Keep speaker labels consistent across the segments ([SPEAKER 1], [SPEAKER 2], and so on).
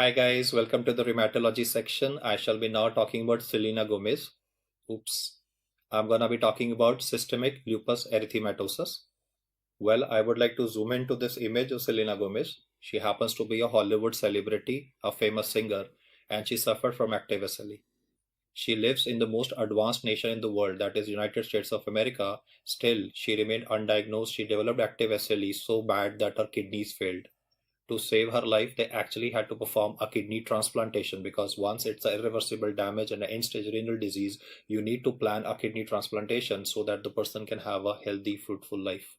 [SPEAKER 1] Hi guys, welcome to the rheumatology section. I shall be now talking about Selena Gomez. Oops. I'm gonna be talking about systemic lupus erythematosus. Well, I would like to zoom into this image of Selena Gomez. She happens to be a Hollywood celebrity, a famous singer, and she suffered from active SLE. She lives in the most advanced nation in the world, that is United States of America. Still, she remained undiagnosed. She developed active SLE so bad that her kidneys failed. To save her life, they actually had to perform a kidney transplantation because once it's an irreversible damage and an end-stage renal disease, you need to plan a kidney transplantation so that the person can have a healthy, fruitful life.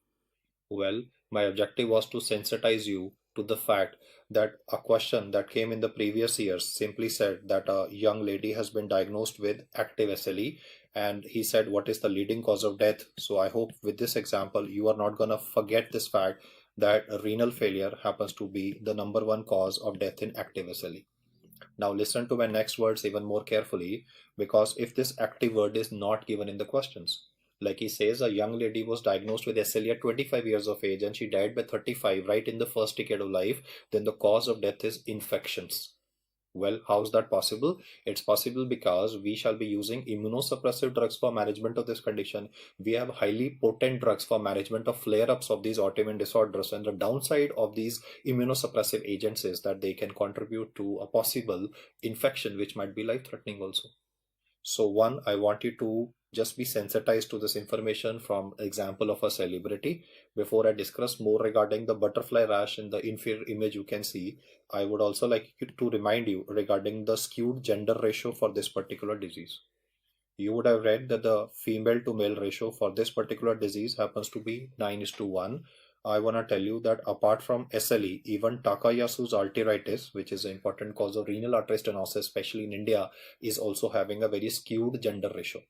[SPEAKER 1] Well, my objective was to sensitize you to the fact that a question that came in the previous years simply said that a young lady has been diagnosed with active SLE, and he said what is the leading cause of death. So I hope with this example you are not going to forget this fact that renal failure happens to be the number one cause of death in active SLE. Now listen to my next words even more carefully, because if this active word is not given in the questions, like he says, a young lady was diagnosed with SLE at 25 years of age and she died by 35, right in the first decade of life, then the cause of death is infections. Well, how is that possible? It's possible because we shall be using immunosuppressive drugs for management of this condition. We have highly potent drugs for management of flare-ups of these autoimmune disorders. And the downside of these immunosuppressive agents is that they can contribute to a possible infection, which might be life-threatening also. So one, I want you to just be sensitized to this information from example of a celebrity. Before I discuss more regarding the butterfly rash in the inferior image you can see, I would also like to remind you regarding the skewed gender ratio for this particular disease. You would have read that the female to male ratio for this particular disease happens to be 9:1. I want to tell you that apart from SLE, even Takayasu's arteritis, which is an important cause of renal artery stenosis, especially in India, is also having a very skewed gender ratio.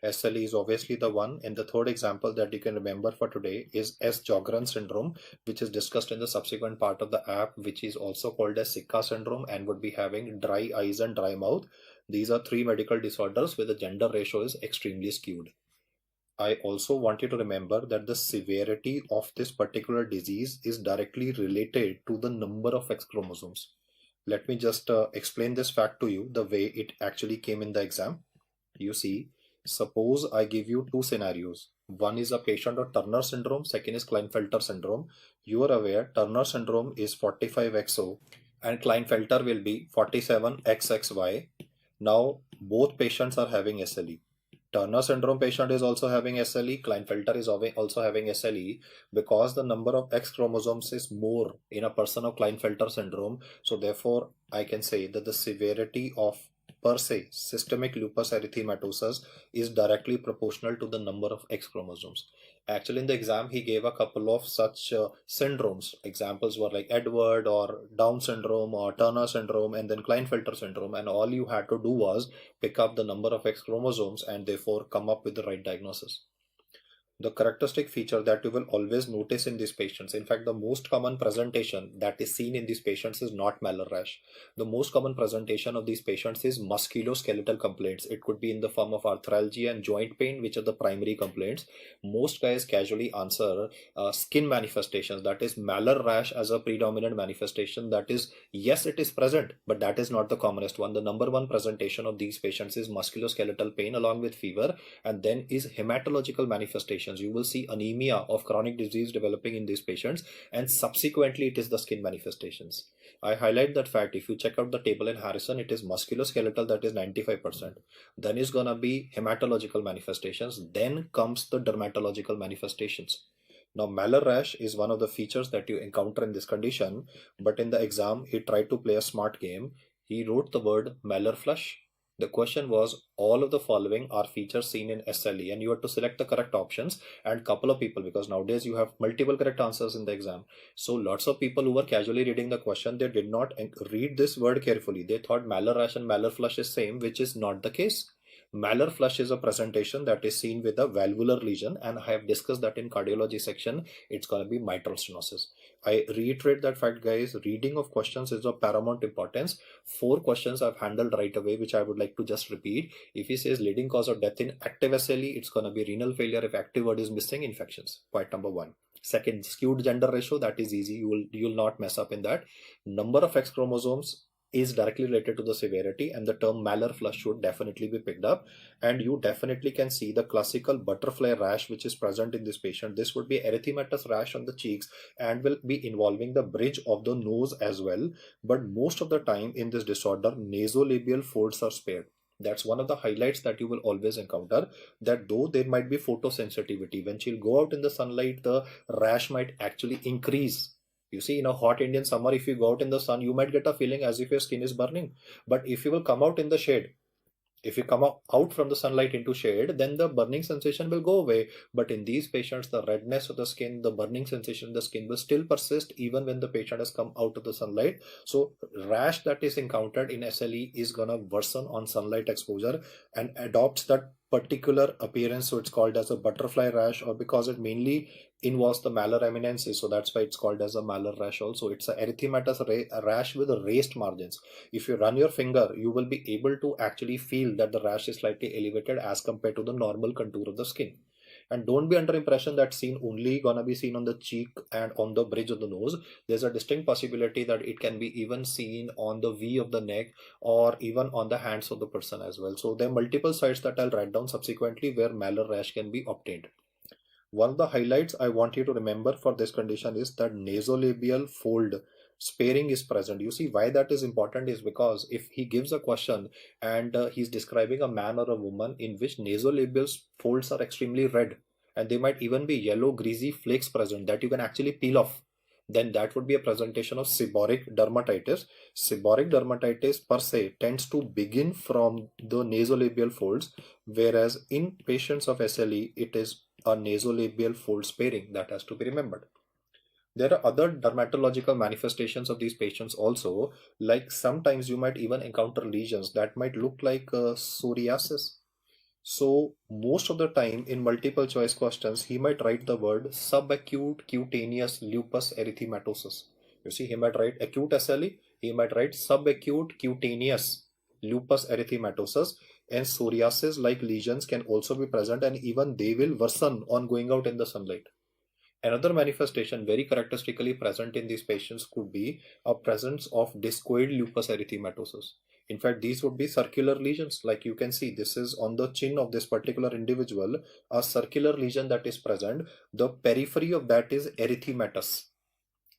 [SPEAKER 1] SLE is obviously the one, and the third example that you can remember for today is S. Jogren syndrome, which is discussed in the subsequent part of the app, which is also called as Sika syndrome and would be having dry eyes and dry mouth. These are three medical disorders where the gender ratio is extremely skewed. I also want you to remember that the severity of this particular disease is directly related to the number of X chromosomes. Let me just explain this fact to you the way it actually came in the exam. You see, suppose I give you two scenarios. One is a patient of Turner syndrome, second is Klinefelter syndrome. You are aware Turner syndrome is 45XO and Klinefelter will be 47XXY. Now, both patients are having SLE. Turner syndrome patient is also having SLE, Klinefelter is also having SLE, because the number of X chromosomes is more in a person of Klinefelter syndrome. So therefore, I can say that the severity of per se systemic lupus erythematosus is directly proportional to the number of X chromosomes. Actually, in the exam, he gave a couple of such syndromes. Examples were like Edward or Down syndrome or Turner syndrome and then Klinefelter syndrome. And all you had to do was pick up the number of X chromosomes and therefore come up with the right diagnosis. The characteristic feature that you will always notice in these patients, in fact, the most common presentation that is seen in these patients is not malar rash. The most common presentation of these patients is musculoskeletal complaints. It could be in the form of arthralgia and joint pain, which are the primary complaints. Most guys casually answer skin manifestations, that is malar rash as a predominant manifestation. That is, yes, it is present, but that is not the commonest one. The number one presentation of these patients is musculoskeletal pain along with fever, and then is hematological manifestations. You will see anemia of chronic disease developing in these patients, and subsequently it is the skin manifestations. I highlight that fact. If you check out the table in Harrison, it is musculoskeletal, that is 95%. Then is gonna be hematological manifestations. Then comes the dermatological manifestations. Now, malar rash is one of the features that you encounter in this condition, but in the exam, he tried to play a smart game. He wrote the word malar flush. The question was, all of the following are features seen in SLE, and you have to select the correct options, and couple of people, because nowadays you have multiple correct answers in the exam. So lots of people who were casually reading the question, they did not read this word carefully. They thought malar rash and malar flush is same, which is not the case. Malar flush is a presentation that is seen with a valvular lesion, and I have discussed that in cardiology section. It's going to be mitral stenosis. I reiterate that fact, guys. Reading of questions is of paramount importance. 4 questions I've handled right away, which I would like to just repeat. If he says leading cause of death in active SLE, it's going to be renal failure. If active word is missing, infections. Point number 1. Second, skewed gender ratio, that is easy. You'll not mess up in that. Number of X chromosomes, is directly related to the severity, and the term malar flush should definitely be picked up. And you definitely can see the classical butterfly rash which is present in this patient. This would be erythematous rash on the cheeks and will be involving the bridge of the nose as well. But most of the time in this disorder, nasolabial folds are spared. That's one of the highlights that you will always encounter, that though there might be photosensitivity, when she'll go out in the sunlight, the rash might actually increase. You see, in a hot Indian summer, if you go out in the sun, you might get a feeling as if your skin is burning. But if you will come out in the shade, if you come out from the sunlight into shade, then the burning sensation will go away. But in these patients, the redness of the skin, the burning sensation in the skin will still persist even when the patient has come out of the sunlight. So rash that is encountered in SLE is gonna worsen on sunlight exposure and adopts that particular appearance. So it's called as a butterfly rash, or because it mainly involves the malar eminences, so that's why it's called as a malar rash also. It's a erythematous rash with raised margins. If you run your finger, you will be able to actually feel that the rash is slightly elevated as compared to the normal contour of the skin. And don't be under impression that seen only gonna be seen on the cheek and on the bridge of the nose. There's a distinct possibility that it can be even seen on the V of the neck or even on the hands of the person as well. So there are multiple sites that I'll write down subsequently where malar rash can be obtained. One of the highlights I want you to remember for this condition is that nasolabial fold sparing is present. You see why that is important is because if he gives a question and he's describing a man or a woman in which nasolabial folds are extremely red, and they might even be yellow greasy flakes present that you can actually peel off, then that would be a presentation of seborrheic dermatitis. Seborrheic dermatitis per se tends to begin from the nasolabial folds, whereas in patients of SLE, it is a nasolabial fold sparing that has to be remembered. There are other dermatological manifestations of these patients also, like sometimes you might even encounter lesions that might look like psoriasis. So most of the time in multiple choice questions, he might write the word subacute cutaneous lupus erythematosus. You see, he might write acute SLE, he might write subacute cutaneous lupus erythematosus, and psoriasis like lesions can also be present, and even they will worsen on going out in the sunlight. Another manifestation very characteristically present in these patients could be a presence of discoid lupus erythematosus. In fact, these would be circular lesions. Like you can see, this is on the chin of this particular individual, a circular lesion that is present. The periphery of that is erythematous.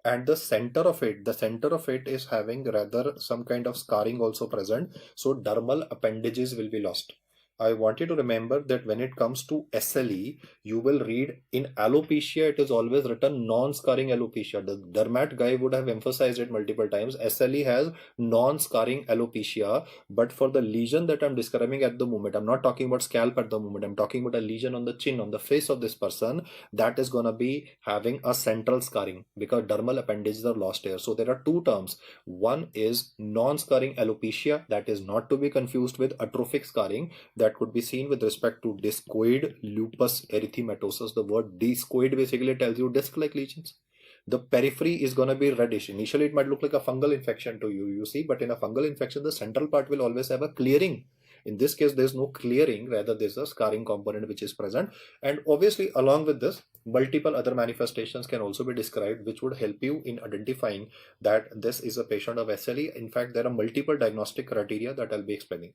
[SPEAKER 1] And the center of it is having rather some kind of scarring also present. So dermal appendages will be lost. I want you to remember that when it comes to SLE, you will read in alopecia, it is always written non-scarring alopecia. The dermat guy would have emphasized it multiple times. SLE has non-scarring alopecia, but for the lesion that I'm describing at the moment, I'm not talking about scalp at the moment, I'm talking about a lesion on the chin, on the face of this person, that is going to be having a central scarring because dermal appendages are lost here. So there are two terms. One is non-scarring alopecia, that is not to be confused with atrophic scarring, that could be seen with respect to discoid lupus erythematosus. The word discoid basically tells you disc-like lesions. The periphery is going to be reddish. Initially, it might look like a fungal infection to you, you see, but in a fungal infection, the central part will always have a clearing. In this case, there's no clearing, rather there's a scarring component which is present. And obviously, along with this, multiple other manifestations can also be described, which would help you in identifying that this is a patient of SLE. In fact, there are multiple diagnostic criteria that I'll be explaining.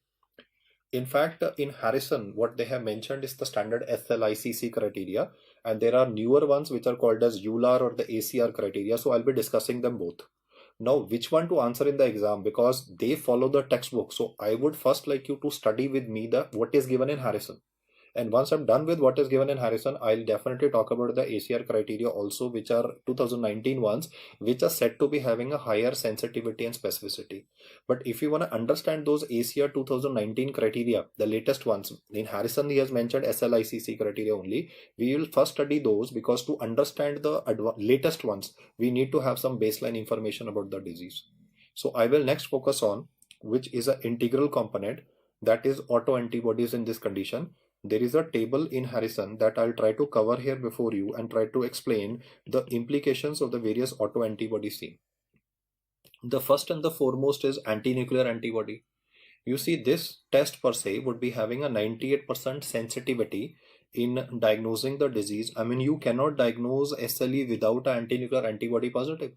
[SPEAKER 1] In fact, in Harrison, what they have mentioned is the standard SLICC criteria, and there are newer ones which are called as EULAR or the ACR criteria. So I'll be discussing them both. Now, which one to answer in the exam, because they follow the textbook. So I would first like you to study with me what is given in Harrison. And once I'm done with what is given in Harrison, I'll definitely talk about the ACR criteria also, which are 2019 ones, which are said to be having a higher sensitivity and specificity. But if you want to understand those ACR 2019 criteria, the latest ones, in Harrison he has mentioned SLICC criteria only. We will first study those because to understand the latest ones, we need to have some baseline information about the disease. So I will next focus on which is an integral component, that is autoantibodies in this condition. There is a table in Harrison that I'll try to cover here before you and try to explain the implications of the various autoantibodies seen. The first and the foremost is anti-nuclear antibody. You see, this test per se would be having a 98% sensitivity in diagnosing the disease. I mean, you cannot diagnose SLE without an anti-nuclear antibody positive.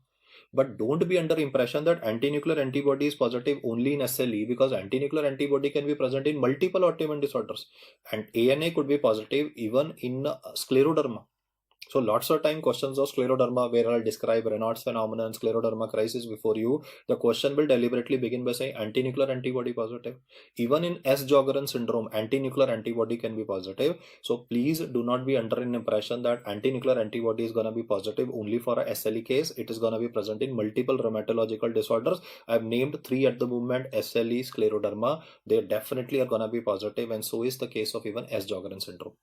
[SPEAKER 1] But don't be under impression that anti-nuclear antibody is positive only in SLE, because anti-nuclear antibody can be present in multiple autoimmune disorders, and ANA could be positive even in scleroderma. So lots of time questions of scleroderma, where I'll describe Raynaud's phenomenon, scleroderma crisis before you, the question will deliberately begin by saying anti-nuclear antibody positive. Even in Sjogren syndrome, anti-nuclear antibody can be positive. So please do not be under an impression that anti-nuclear antibody is going to be positive only for a SLE case. It is going to be present in multiple rheumatological disorders. I've named 3 at the moment: SLE, scleroderma. They definitely are going to be positive, and so is the case of even Sjogren syndrome.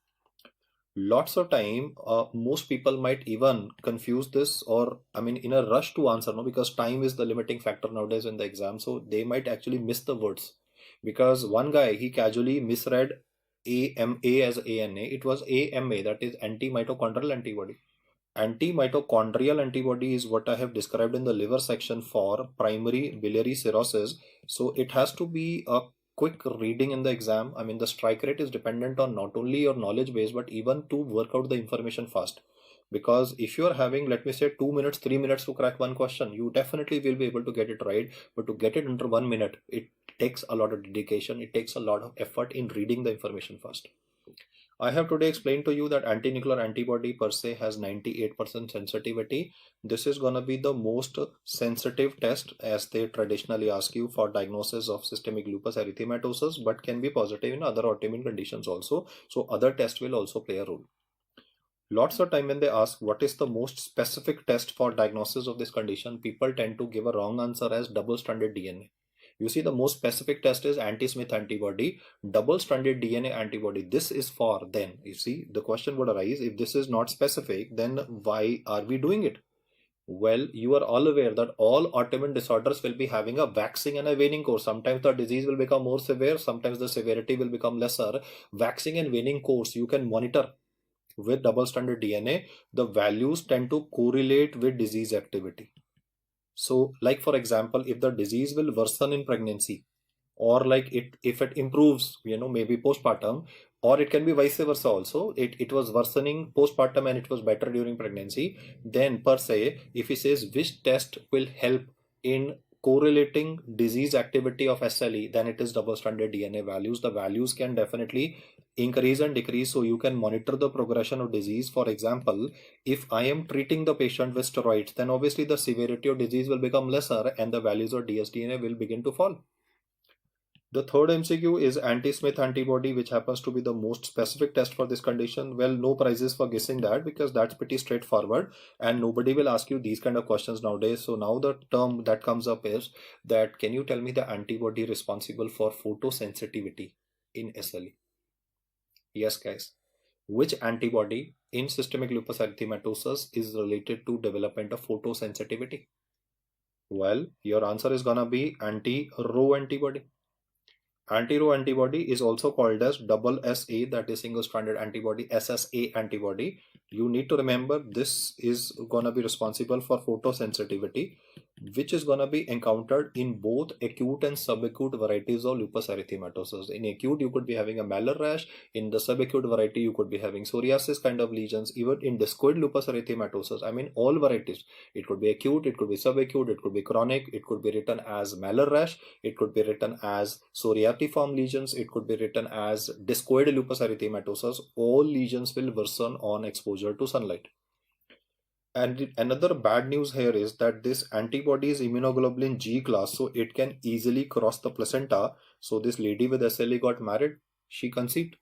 [SPEAKER 1] Lots of time, most people might even confuse this, or in a rush to answer, no, because time is the limiting factor nowadays in the exam. So they might actually miss the words, because one guy, he casually misread AMA as ANA. It was AMA, that is anti-mitochondrial antibody. Anti-mitochondrial antibody is what I have described in the liver section for primary biliary cirrhosis. So it has to be a quick reading in the exam. The strike rate is dependent on not only your knowledge base, but even to work out the information fast. Because if you are having, let me say, 2 minutes, 3 minutes to crack one question, you definitely will be able to get it right. But to get it under 1 minute, it takes a lot of dedication. It takes a lot of effort in reading the information fast. I have today explained to you that anti-nuclear antibody per se has 98% sensitivity. This is going to be the most sensitive test, as they traditionally ask you for diagnosis of systemic lupus erythematosus, but can be positive in other autoimmune conditions also. So other tests will also play a role. Lots of time when they ask what is the most specific test for diagnosis of this condition, people tend to give a wrong answer as double-stranded DNA. You see, the most specific test is anti-Smith antibody, double-stranded DNA antibody. This is for then. You see, the question would arise, if this is not specific, then why are we doing it? Well, you are all aware that all autoimmune disorders will be having a waxing and a waning course. Sometimes the disease will become more severe, sometimes the severity will become lesser. Waxing and waning course you can monitor with double-stranded DNA. The values tend to correlate with disease activity. So, like for example, if the disease will worsen in pregnancy, or if it improves, maybe postpartum, or it can be vice versa also. It was worsening postpartum and it was better during pregnancy. Then per se, if he says which test will help in correlating disease activity of SLE, then it is double-stranded DNA values. The values can definitely increase and decrease, so you can monitor the progression of disease. For example, if I am treating the patient with steroids, then obviously the severity of disease will become lesser and the values of dsDNA will begin to fall. The third MCQ is anti-Smith antibody, which happens to be the most specific test for this condition. Well, no prizes for guessing that, because that's pretty straightforward and nobody will ask you these kind of questions nowadays. So now the term that comes up is that, can you tell me the antibody responsible for photosensitivity in SLE? Yes, guys. Which antibody in systemic lupus erythematosus is related to development of photosensitivity? Well, your answer is gonna be anti-Rho antibody. Anti-Rho antibody is also called as double SA, that is single-stranded antibody, SSA antibody. You need to remember this is gonna be responsible for photosensitivity, which is going to be encountered in both acute and subacute varieties of lupus erythematosus. In acute, you could be having a malar rash. In the subacute variety, you could be having psoriasis kind of lesions. Even in discoid lupus erythematosus, all varieties. It could be acute, it could be subacute, it could be chronic, it could be written as malar rash, it could be written as psoriatiform lesions, it could be written as discoid lupus erythematosus. All lesions will worsen on exposure to sunlight. And another bad news here is that this antibody is immunoglobulin G class, so it can easily cross the placenta. So this lady with SLE got married, she conceived.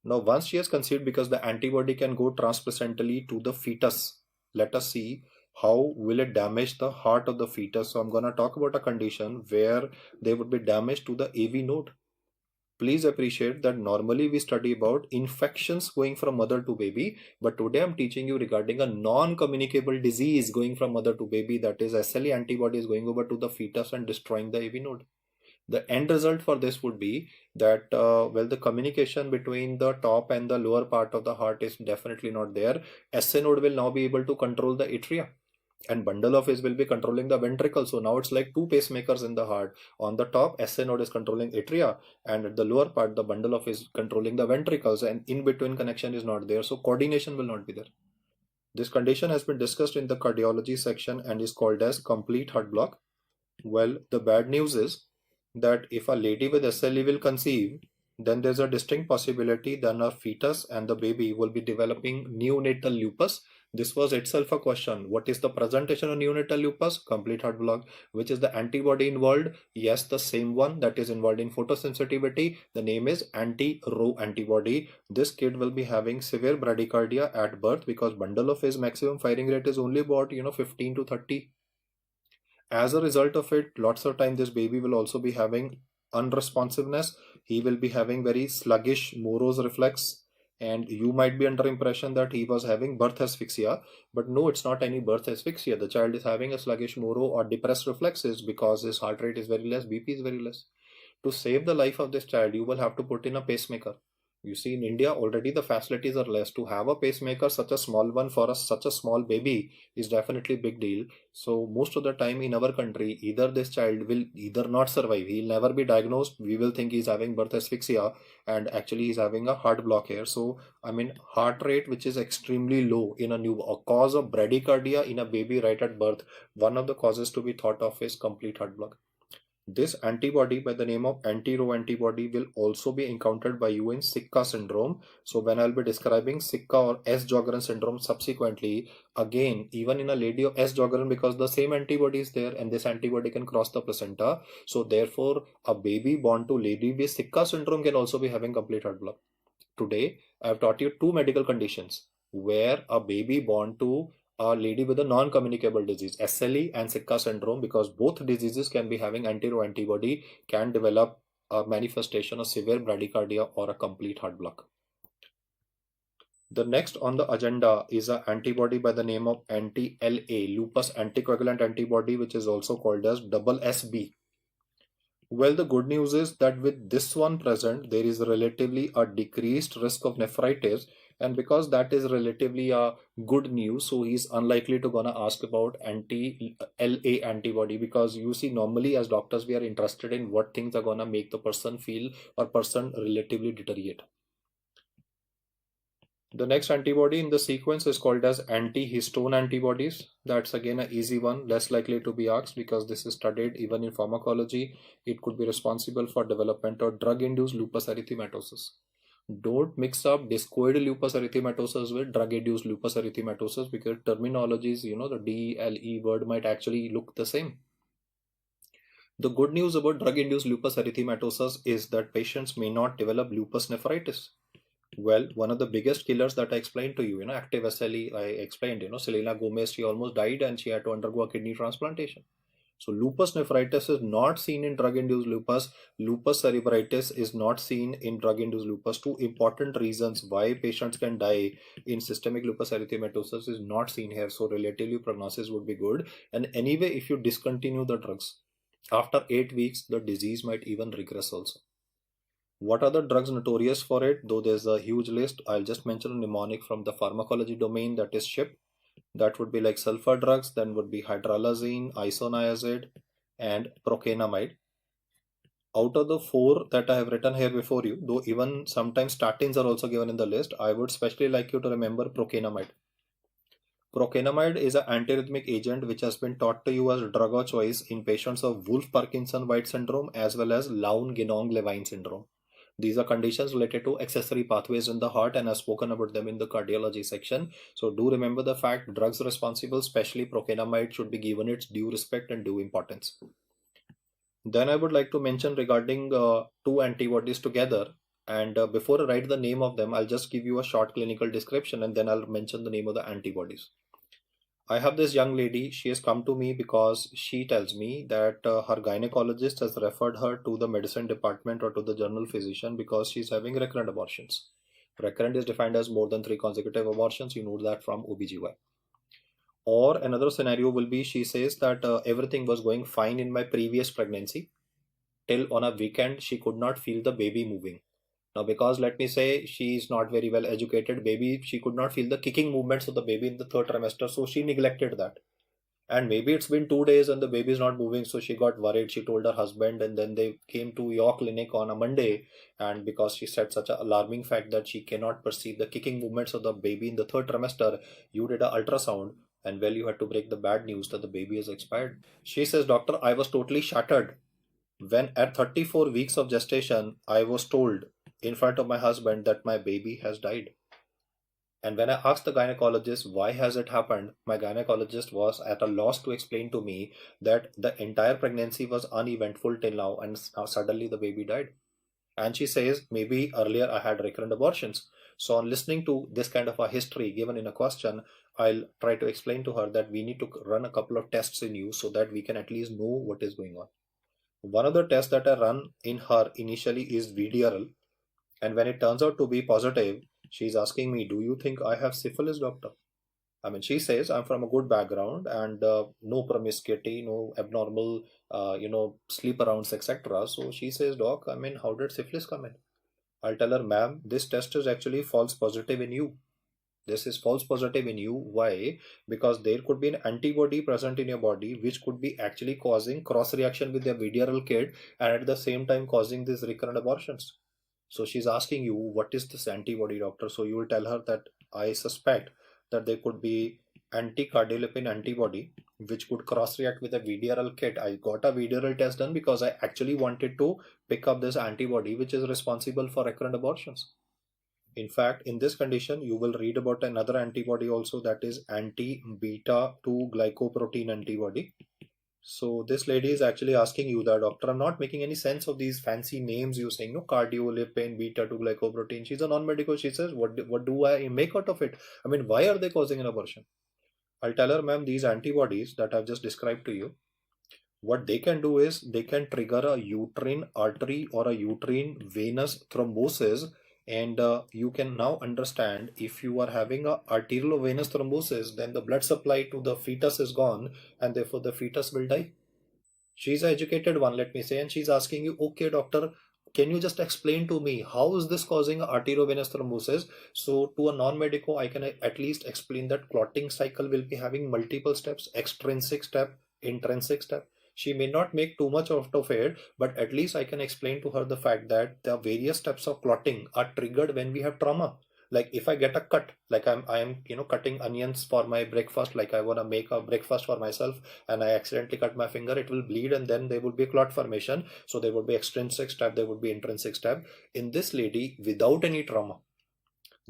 [SPEAKER 1] Now once she has conceived, because the antibody can go transplacentally to the fetus, let us see how will it damage the heart of the fetus. So I'm going to talk about a condition where there would be damage to the AV node. Please appreciate that normally we study about infections going from mother to baby, but today I'm teaching you regarding a non-communicable disease going from mother to baby, that is SLE antibody is going over to the fetus and destroying the AV node. The end result for this would be that, the communication between the top and the lower part of the heart is definitely not there. SA node will now be able to control the atria, and bundle of his will be controlling the ventricle. So now it's like two pacemakers in the heart. On the top, SA node is controlling atria, and at the lower part, the bundle of is controlling the ventricles, and in between connection is not there. So coordination will not be there. This condition has been discussed in the cardiology section and is called as complete heart block. Well, the bad news is that if a lady with SLE will conceive, then there's a distinct possibility that her fetus and the baby will be developing neonatal lupus. This was itself a question. What is the presentation of neonatal lupus? Complete heart block. Which is the antibody involved? Yes, the same one that is involved in photosensitivity. The name is anti-Rho antibody. This kid will be having severe bradycardia at birth because bundle of his maximum firing rate is only about 15 to 30. As a result of it, lots of time this baby will also be having unresponsiveness. He will be having very sluggish Moro's reflex, and you might be under impression that he was having birth asphyxia, but no, it's not any birth asphyxia. The child is having a sluggish Moro or depressed reflexes because his heart rate is very less, BP is very less. To save the life of this child, you will have to put in a pacemaker. You see, in India already the facilities are less. To have a pacemaker, such a small one for such a small baby, is definitely a big deal. So most of the time in our country, either this child will either not survive, he'll never be diagnosed, we will think he's having birth asphyxia, and actually he's having a heart block here. So I mean, heart rate which is extremely low in a cause of bradycardia in a baby right at birth, one of the causes to be thought of is complete heart block. This antibody by the name of anti-Rho antibody will also be encountered by you in Sicca syndrome. So when I'll be describing Sicca or S-Jogren syndrome subsequently, again, even in a lady of S-Jogren, because the same antibody is there and this antibody can cross the placenta. So therefore, a baby born to lady with Sicca syndrome can also be having complete heart block. Today, I have taught you two medical conditions where a baby born to a lady with a non-communicable disease, SLE and Sicca syndrome, because both diseases can be having anti-Rho antibody, can develop a manifestation of severe bradycardia or a complete heart block. The next on the agenda is an antibody by the name of anti-LA, lupus anticoagulant antibody, which is also called as double SB. Well, the good news is that with this one present, there is relatively a decreased risk of nephritis, and because that is relatively a good news, so he's unlikely to gonna ask about anti-LA antibody, because you see, normally as doctors we are interested in what things are gonna make the person feel or person relatively deteriorate. The next antibody in the sequence is called as anti-histone antibodies. That's again an easy one, less likely to be asked because this is studied even in pharmacology. It could be responsible for development of drug-induced lupus erythematosus. Don't mix up discoid lupus erythematosus with drug-induced lupus erythematosus, because terminologies, the DLE word might actually look the same. The good news about drug-induced lupus erythematosus is that patients may not develop lupus nephritis. Well, one of the biggest killers that I explained to you, active SLE, I explained, Selena Gomez, she almost died and she had to undergo a kidney transplantation. So lupus nephritis is not seen in drug-induced lupus. Lupus cerebritis is not seen in drug-induced lupus. Two important reasons why patients can die in systemic lupus erythematosus is not seen here. So relatively prognosis would be good. And anyway, if you discontinue the drugs, after 8 weeks, the disease might even regress also. What are the drugs notorious for it? Though there's a huge list, I'll just mention a mnemonic from the pharmacology domain, that is SHIP. That would be like sulfur drugs, then would be hydralazine, isoniazid, and procainamide. Out of the 4 that I have written here before you, though even sometimes statins are also given in the list, I would especially like you to remember procainamide. Procainamide is an antiarrhythmic agent which has been taught to you as drug of choice in patients of Wolff-Parkinson-White syndrome as well as Lown-Ganong-Levine syndrome. These are conditions related to accessory pathways in the heart, and I've spoken about them in the cardiology section. So do remember the fact drugs responsible, especially procainamide, should be given its due respect and due importance. Then I would like to mention regarding 2 antibodies together. And before I write the name of them, I'll just give you a short clinical description and then I'll mention the name of the antibodies. I have this young lady. She has come to me because she tells me that her gynecologist has referred her to the medicine department or to the general physician because she's having recurrent abortions. Recurrent is defined as more than 3 consecutive abortions. You know that from OBGY. Or another scenario will be, she says that everything was going fine in my previous pregnancy till on a weekend she could not feel the baby moving. Now, because let me say she is not very well educated, she could not feel the kicking movements of the baby in the 3rd trimester, so she neglected that. And maybe it's been 2 days and the baby is not moving, so she got worried. She told her husband, and then they came to your clinic on a Monday. And because she said such an alarming fact that she cannot perceive the kicking movements of the baby in the third trimester, you did an ultrasound, and well, you had to break the bad news that the baby has expired. She says, Doctor, I was totally shattered when at 34 weeks of gestation, I was told in front of my husband that my baby has died. And when I asked the gynecologist why has it happened, my gynecologist was at a loss to explain to me that the entire pregnancy was uneventful till now, and now suddenly the baby died. And she says maybe earlier I had recurrent abortions. So on listening to this kind of a history given in a question, I'll try to explain to her that we need to run a couple of tests in you so that we can at least know what is going on. One of the tests that I run in her initially is VDRL, and when it turns out to be positive, she's asking me, do you think I have syphilis, doctor? I mean, she says I'm from a good background and no promiscuity, no abnormal, sleep arounds, etc. So she says, Doc, I mean, how did syphilis come in? I'll tell her, ma'am, this test is actually false positive in you. This is false positive in you. Why? Because there could be an antibody present in your body which could be actually causing cross reaction with your VDRL kid and at the same time causing these recurrent abortions. So she's asking you, what is this antibody, doctor? So you will tell her that I suspect that there could be anti-cardiolipin antibody which could cross-react with a VDRL kit. I got a VDRL test done because I actually wanted to pick up this antibody which is responsible for recurrent abortions. In fact, in this condition, you will read about another antibody also, that is anti-beta 2 glycoprotein antibody. So this lady is actually asking you that, doctor, I'm not making any sense of these fancy names you're saying, no, cardiolipin, beta 2 glycoprotein. She's a non-medical. She says, what do I make out of it? I mean, why are they causing an abortion? I'll tell her, ma'am, these antibodies that I've just described to you, what they can do is they can trigger a uterine artery or a uterine venous thrombosis. And you can now understand, if you are having a arterial venous thrombosis, then the blood supply to the fetus is gone and therefore the fetus will die. She's an educated one, let me say, and she's asking you, okay, doctor, can you just explain to me how is this causing arteriovenous thrombosis? So to a non-medico, I can at least explain that clotting cycle will be having multiple steps, extrinsic step, intrinsic step. She may not make too much out of it, but at least I can explain to her the fact that the various steps of clotting are triggered when we have trauma. Like if I get a cut, like I am cutting onions for my breakfast, like I want to make a breakfast for myself and I accidentally cut my finger, it will bleed and then there would be clot formation. So there would be extrinsic step, there would be intrinsic step. In this lady, without any trauma,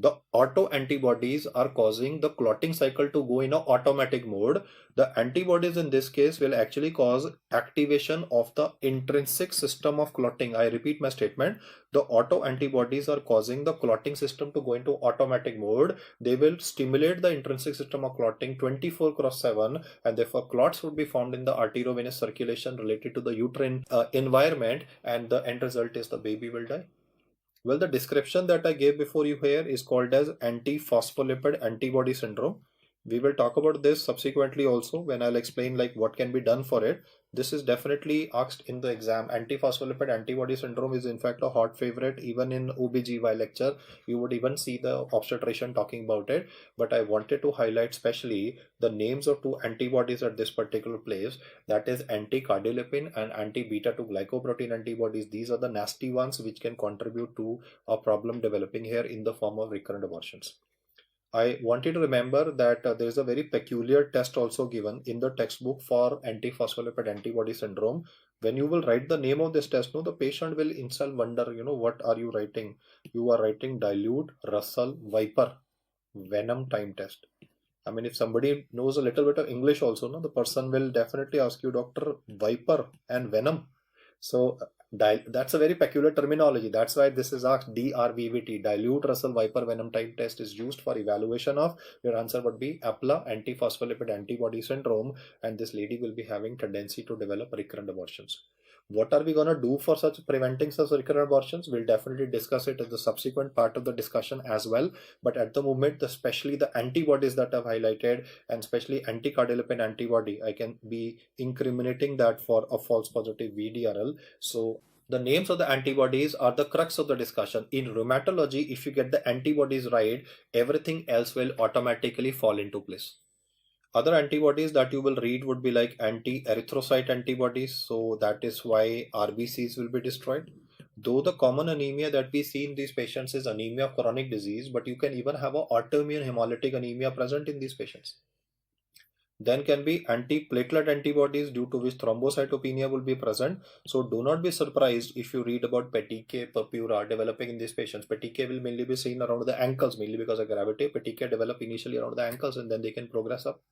[SPEAKER 1] the autoantibodies are causing the clotting cycle to go in an automatic mode. The antibodies in this case will actually cause activation of the intrinsic system of clotting. I repeat my statement. The autoantibodies are causing the clotting system to go into automatic mode. They will stimulate the intrinsic system of clotting 24/7, and therefore clots would be formed in the arteriovenous circulation related to the uterine environment, and the end result is the baby will die. Well, the description that I gave before you here is called as anti-phospholipid antibody syndrome. We will talk about this subsequently also when I'll explain like what can be done for it. This is definitely asked in the exam. Anti-phospholipid antibody syndrome is in fact a hot favorite even in OBGY lecture. You would even see the obstetrician talking about it. But I wanted to highlight specially the names of two antibodies at this particular place. That is anti-cardiolipin and anti-beta 2 glycoprotein antibodies. These are the nasty ones which can contribute to a problem developing here in the form of recurrent abortions. I want you to remember that there is a very peculiar test also given in the textbook for antiphospholipid antibody syndrome. When you will write the name of this test, no, the patient will himself wonder, what are you writing? You are writing dilute Russell Viper venom time test. I mean, if somebody knows a little bit of English also, no, the person will definitely ask you, Dr. Viper and venom. So that's a very peculiar terminology. That's why this is asked DRVVT, dilute Russell Viper venom type test is used for evaluation of. Your answer would be APLA, antiphospholipid antibody syndrome, and this lady will be having tendency to develop recurrent abortions. What are we going to do for preventing such recurrent abortions? We'll definitely discuss it in the subsequent part of the discussion as well. But at the moment, especially the antibodies that I've highlighted, and especially anti-cardiolipin antibody, I can be incriminating that for a false positive VDRL. So the names of the antibodies are the crux of the discussion. In rheumatology, if you get the antibodies right, everything else will automatically fall into place. Other antibodies that you will read would be like anti-erythrocyte antibodies, so that is why RBCs will be destroyed. Though the common anemia that we see in these patients is anemia of chronic disease, but you can even have an autoimmune hemolytic anemia present in these patients. Then can be anti-platelet antibodies, due to which thrombocytopenia will be present. So do not be surprised if you read about petechiae purpura developing in these patients. Petechiae will mainly be seen around the ankles, mainly because of gravity. Petechiae develop initially around the ankles and then they can progress up.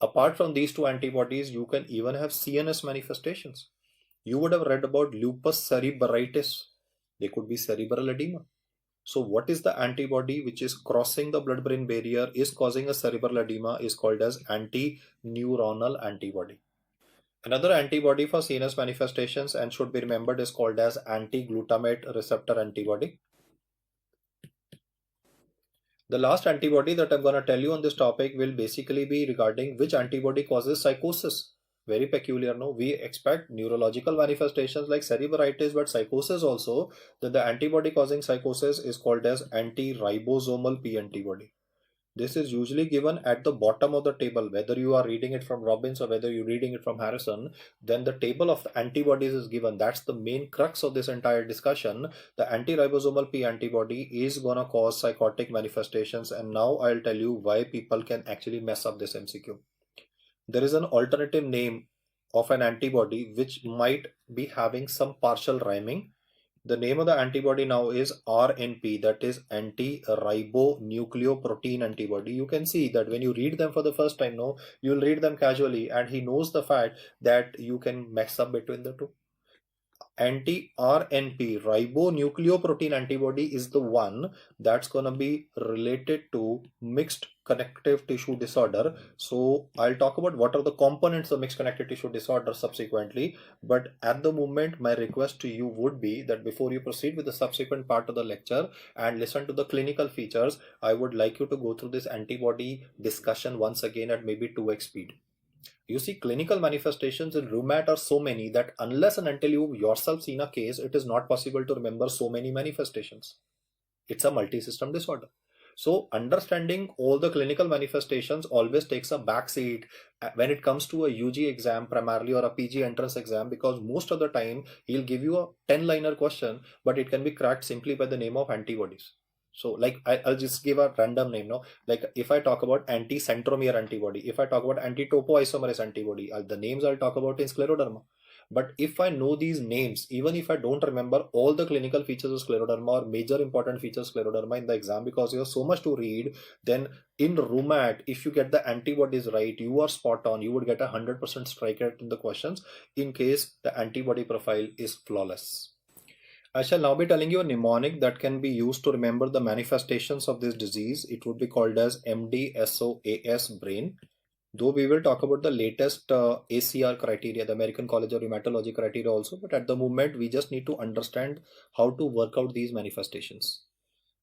[SPEAKER 1] Apart from these two antibodies, you can even have CNS manifestations. You would have read about lupus cerebritis. They could be cerebral edema. So what is the antibody which is crossing the blood-brain barrier, is causing a cerebral edema, is called as anti-neuronal antibody. Another antibody for CNS manifestations and should be remembered is called as anti-glutamate receptor antibody. The last antibody that I'm going to tell you on this topic will basically be regarding which antibody causes psychosis. Very peculiar, no? We expect neurological manifestations like cerebritis, but psychosis also. Then the antibody causing psychosis is called as anti-ribosomal P antibody. This is usually given at the bottom of the table, whether you are reading it from Robbins or whether you're reading it from Harrison. Then the table of the antibodies is given. That's the main crux of this entire discussion. The anti-ribosomal P antibody is gonna cause psychotic manifestations, and now I'll tell you why people can actually mess up this MCQ. There is an alternative name of an antibody which might be having some partial rhyming. The name of the antibody now is RNP, that is anti-ribonucleoprotein antibody. You can see that when you read them for the first time, no, you'll read them casually, and he knows the fact that you can mix up between the two. Anti-RNP, ribonucleoprotein antibody, is the one that's going to be related to mixed connective tissue disorder. So I'll talk about what are the components of mixed connective tissue disorder subsequently. But at the moment, my request to you would be that before you proceed with the subsequent part of the lecture and listen to the clinical features, I would like you to go through this antibody discussion once again at maybe 2x speed. You see, clinical manifestations in rheumat are so many that unless and until you yourself seen a case, it is not possible to remember so many manifestations. It's a multi-system disorder. So understanding all the clinical manifestations always takes a backseat when it comes to a UG exam primarily or a PG entrance exam, because most of the time he'll give you a 10-liner question, but it can be cracked simply by the name of antibodies. So like I'll just give a random name, no? Like if I talk about anti-centromere antibody, if I talk about anti-topoisomerase antibody, the names I'll talk about in scleroderma. But if I know these names, even if I don't remember all the clinical features of scleroderma or major important features of scleroderma in the exam, because you have so much to read, then in rheumat, if you get the antibodies right, you are spot on. You would get 100% strike rate in the questions in case the antibody profile is flawless. I shall now be telling you a mnemonic that can be used to remember the manifestations of this disease. It would be called as MDSOAS brain. Though we will talk about the latest ACR criteria, the American College of Rheumatology criteria also, but at the moment we just need to understand how to work out these manifestations.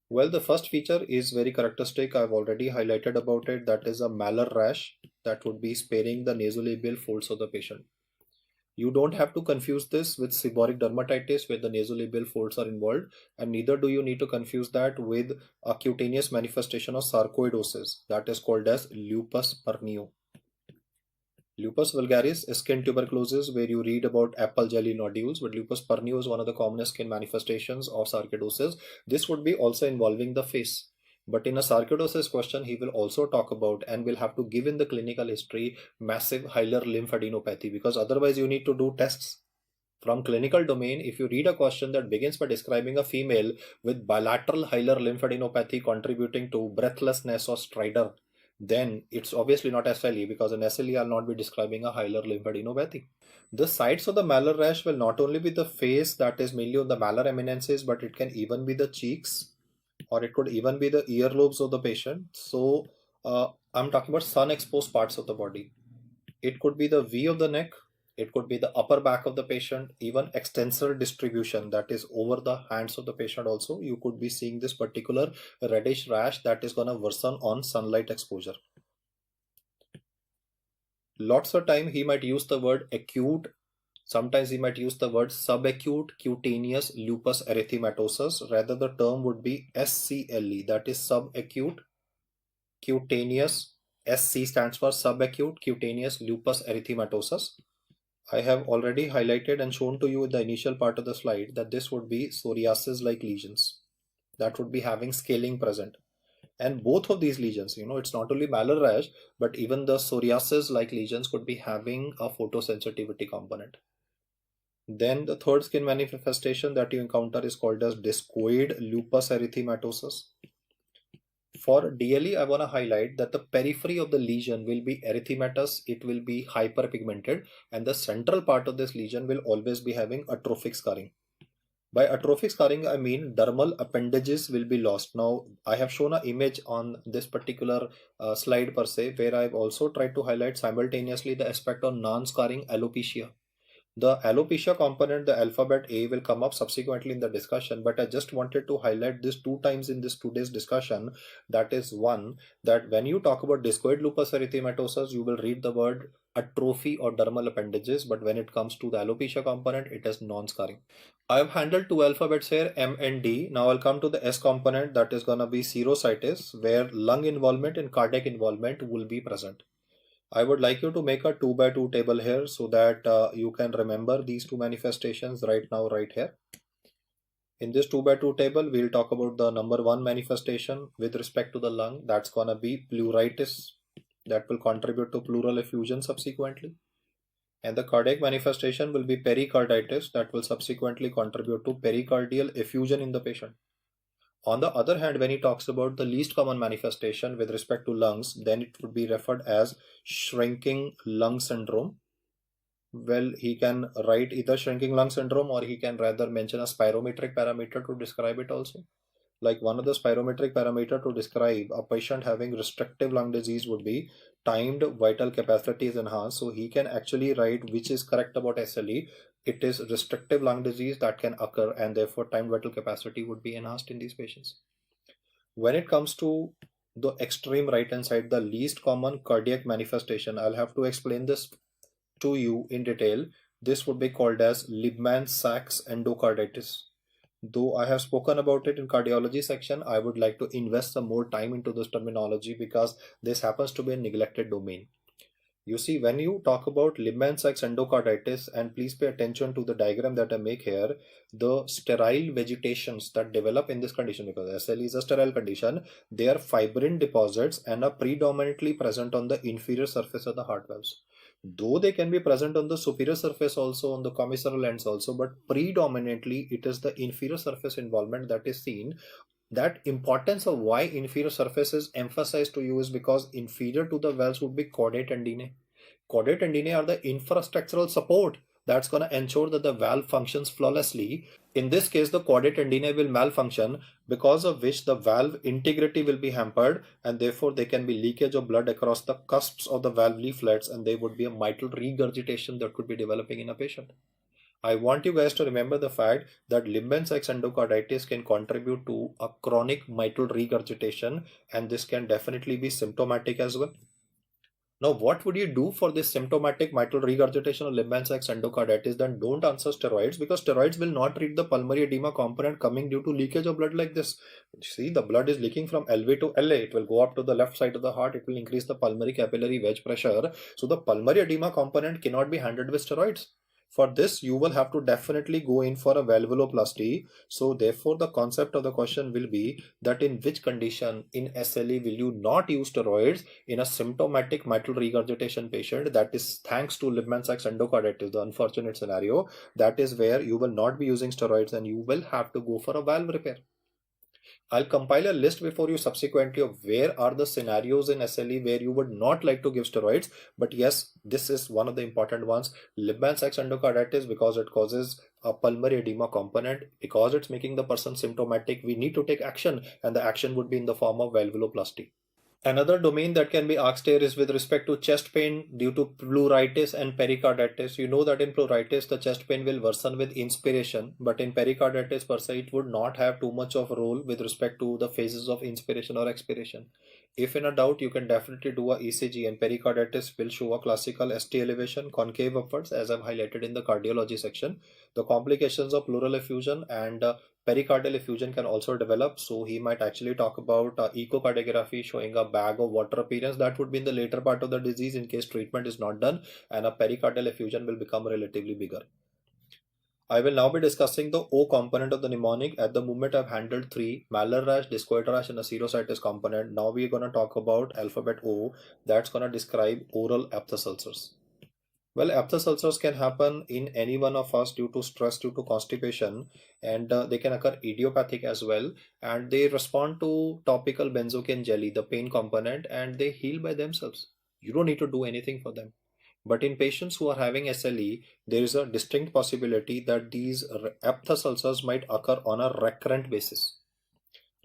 [SPEAKER 1] Well, the first feature is very characteristic. I've already highlighted about it. That is a malar rash that would be sparing the nasolabial folds of the patient. You don't have to confuse this with seborrheic dermatitis where the nasolabial folds are involved, and neither do you need to confuse that with a cutaneous manifestation of sarcoidosis that is called as lupus pernio. Lupus vulgaris is skin tuberculosis where you read about apple jelly nodules, but lupus pernio is one of the commonest skin manifestations of sarcoidosis. This would be also involving the face. But in a sarcoidosis question, he will also talk about and will have to give in the clinical history massive hilar lymphadenopathy, because otherwise you need to do tests. From clinical domain, if you read a question that begins by describing a female with bilateral hilar lymphadenopathy contributing to breathlessness or stridor, then it's obviously not SLE, because in SLE I'll not be describing a hilar lymphadenopathy. The sites of the malar rash will not only be the face, that is mainly on the malar eminences, but it can even be the cheeks, or it could even be the earlobes of the patient. So I'm talking about sun exposed parts of the body. It could be the V of the neck, it could be the upper back of the patient, even extensor distribution, that is over the hands of the patient also. You could be seeing this particular reddish rash that is going to worsen on sunlight exposure. Lots of time he might use the word acute. Sometimes he might use the word subacute cutaneous lupus erythematosus. Rather, the term would be SCLE, that is subacute cutaneous SC stands for subacute cutaneous lupus erythematosus. I have already highlighted and shown to you in the initial part of the slide that this would be psoriasis-like lesions that would be having scaling present. And both of these lesions, it's not only malar rash, but even the psoriasis-like lesions could be having a photosensitivity component. Then the third skin manifestation that you encounter is called as discoid lupus erythematosus. For DLE, I want to highlight that the periphery of the lesion will be erythematous, it will be hyperpigmented, and the central part of this lesion will always be having atrophic scarring. By atrophic scarring, I mean dermal appendages will be lost. Now, I have shown an image on this particular slide per se, where I've also tried to highlight simultaneously the aspect of non-scarring alopecia. The alopecia component, the alphabet A, will come up subsequently in the discussion, but I just wanted to highlight this 2 times in this today's discussion. That is one, that when you talk about discoid lupus erythematosus, you will read the word atrophy or dermal appendages, but when it comes to the alopecia component, it is non-scarring. I have handled 2 alphabets here, M and D. Now I'll come to the S component, that is gonna be serositis, where lung involvement and cardiac involvement will be present. I would like you to make a 2 by 2 table here so that you can remember these 2 manifestations right now, right here. In this 2 by 2 table, we'll talk about the number 1 manifestation with respect to the lung. That's gonna be pleuritis. That will contribute to pleural effusion subsequently. And the cardiac manifestation will be pericarditis. That will subsequently contribute to pericardial effusion in the patient. On the other hand, when he talks about the least common manifestation with respect to lungs, then it would be referred as shrinking lung syndrome. Well, he can write either shrinking lung syndrome or he can rather mention a spirometric parameter to describe it also. Like one of the spirometric parameter to describe a patient having restrictive lung disease would be timed vital capacity is enhanced. So he can actually write which is correct about SLE. It is restrictive lung disease that can occur and therefore timed vital capacity would be enhanced in these patients. When it comes to the extreme right hand side, the least common cardiac manifestation, I'll have to explain this to you in detail. This would be called as Liebman-Sachs endocarditis. Though I have spoken about it in cardiology section, I would like to invest some more time into this terminology because this happens to be a neglected domain. You see, when you talk about Liebman-Sachs endocarditis, and please pay attention to the diagram that I make here, the sterile vegetations that develop in this condition, because SLE is a sterile condition, they are fibrin deposits and are predominantly present on the inferior surface of the heart valves. Though they can be present on the superior surface also, on the commissural ends also, but predominantly it is the inferior surface involvement that is seen. That importance of why inferior surface is emphasized to you is because inferior to the valves would be caudate tendineae. Caudate tendineae are the infrastructural support that's going to ensure that the valve functions flawlessly. In this case, the caudate tendineae will malfunction, because of which the valve integrity will be hampered, and therefore there can be leakage of blood across the cusps of the valve leaflets, and there would be a mitral regurgitation that could be developing in a patient. I want you guys to remember the fact that Liebman-Sachs endocarditis can contribute to a chronic mitral regurgitation, and this can definitely be symptomatic as well. Now, what would you do for this symptomatic mitral regurgitation or Liebman-Sachs endocarditis? Then don't answer steroids, because steroids will not treat the pulmonary edema component coming due to leakage of blood like this. See, the blood is leaking from LV to LA. It will go up to the left side of the heart. It will increase the pulmonary capillary wedge pressure. So the pulmonary edema component cannot be handled with steroids. For this, you will have to definitely go in for a valvuloplasty. So therefore, the concept of the question will be that in which condition in SLE will you not use steroids in a symptomatic mitral regurgitation patient? That is thanks to Liebman-Sachs endocarditis, the unfortunate scenario. That is where you will not be using steroids and you will have to go for a valve repair. I'll compile a list before you subsequently of where are the scenarios in SLE where you would not like to give steroids. But yes, this is one of the important ones. Liebman-Sachs endocarditis, because it causes a pulmonary edema component, because it's making the person symptomatic, we need to take action, and the action would be in the form of valvuloplasty. Another domain that can be asked here is with respect to chest pain due to pleuritis and pericarditis. You know that in pleuritis, the chest pain will worsen with inspiration, but in pericarditis per se, it would not have too much of a role with respect to the phases of inspiration or expiration. If in a doubt, you can definitely do a ECG, and pericarditis will show a classical ST elevation, concave upwards, as I've highlighted in the cardiology section. The complications of pleural effusion and pericardial effusion can also develop. So he might actually talk about echocardiography showing a bag of water appearance. That would be in the later part of the disease in case treatment is not done, and a pericardial effusion will become relatively bigger. I will now be discussing the O component of the mnemonic. At the moment, I've handled three: malar rash, discoid rash, and a serositis component. Now we're going to talk about alphabet O. That's going to describe oral aphthous ulcers. Well, aphthous ulcers can happen in any one of us due to stress, due to constipation, and they can occur idiopathic as well. And they respond to topical benzocaine jelly, the pain component, and they heal by themselves. You don't need to do anything for them. But in patients who are having SLE, there is a distinct possibility that these aphthous ulcers might occur on a recurrent basis.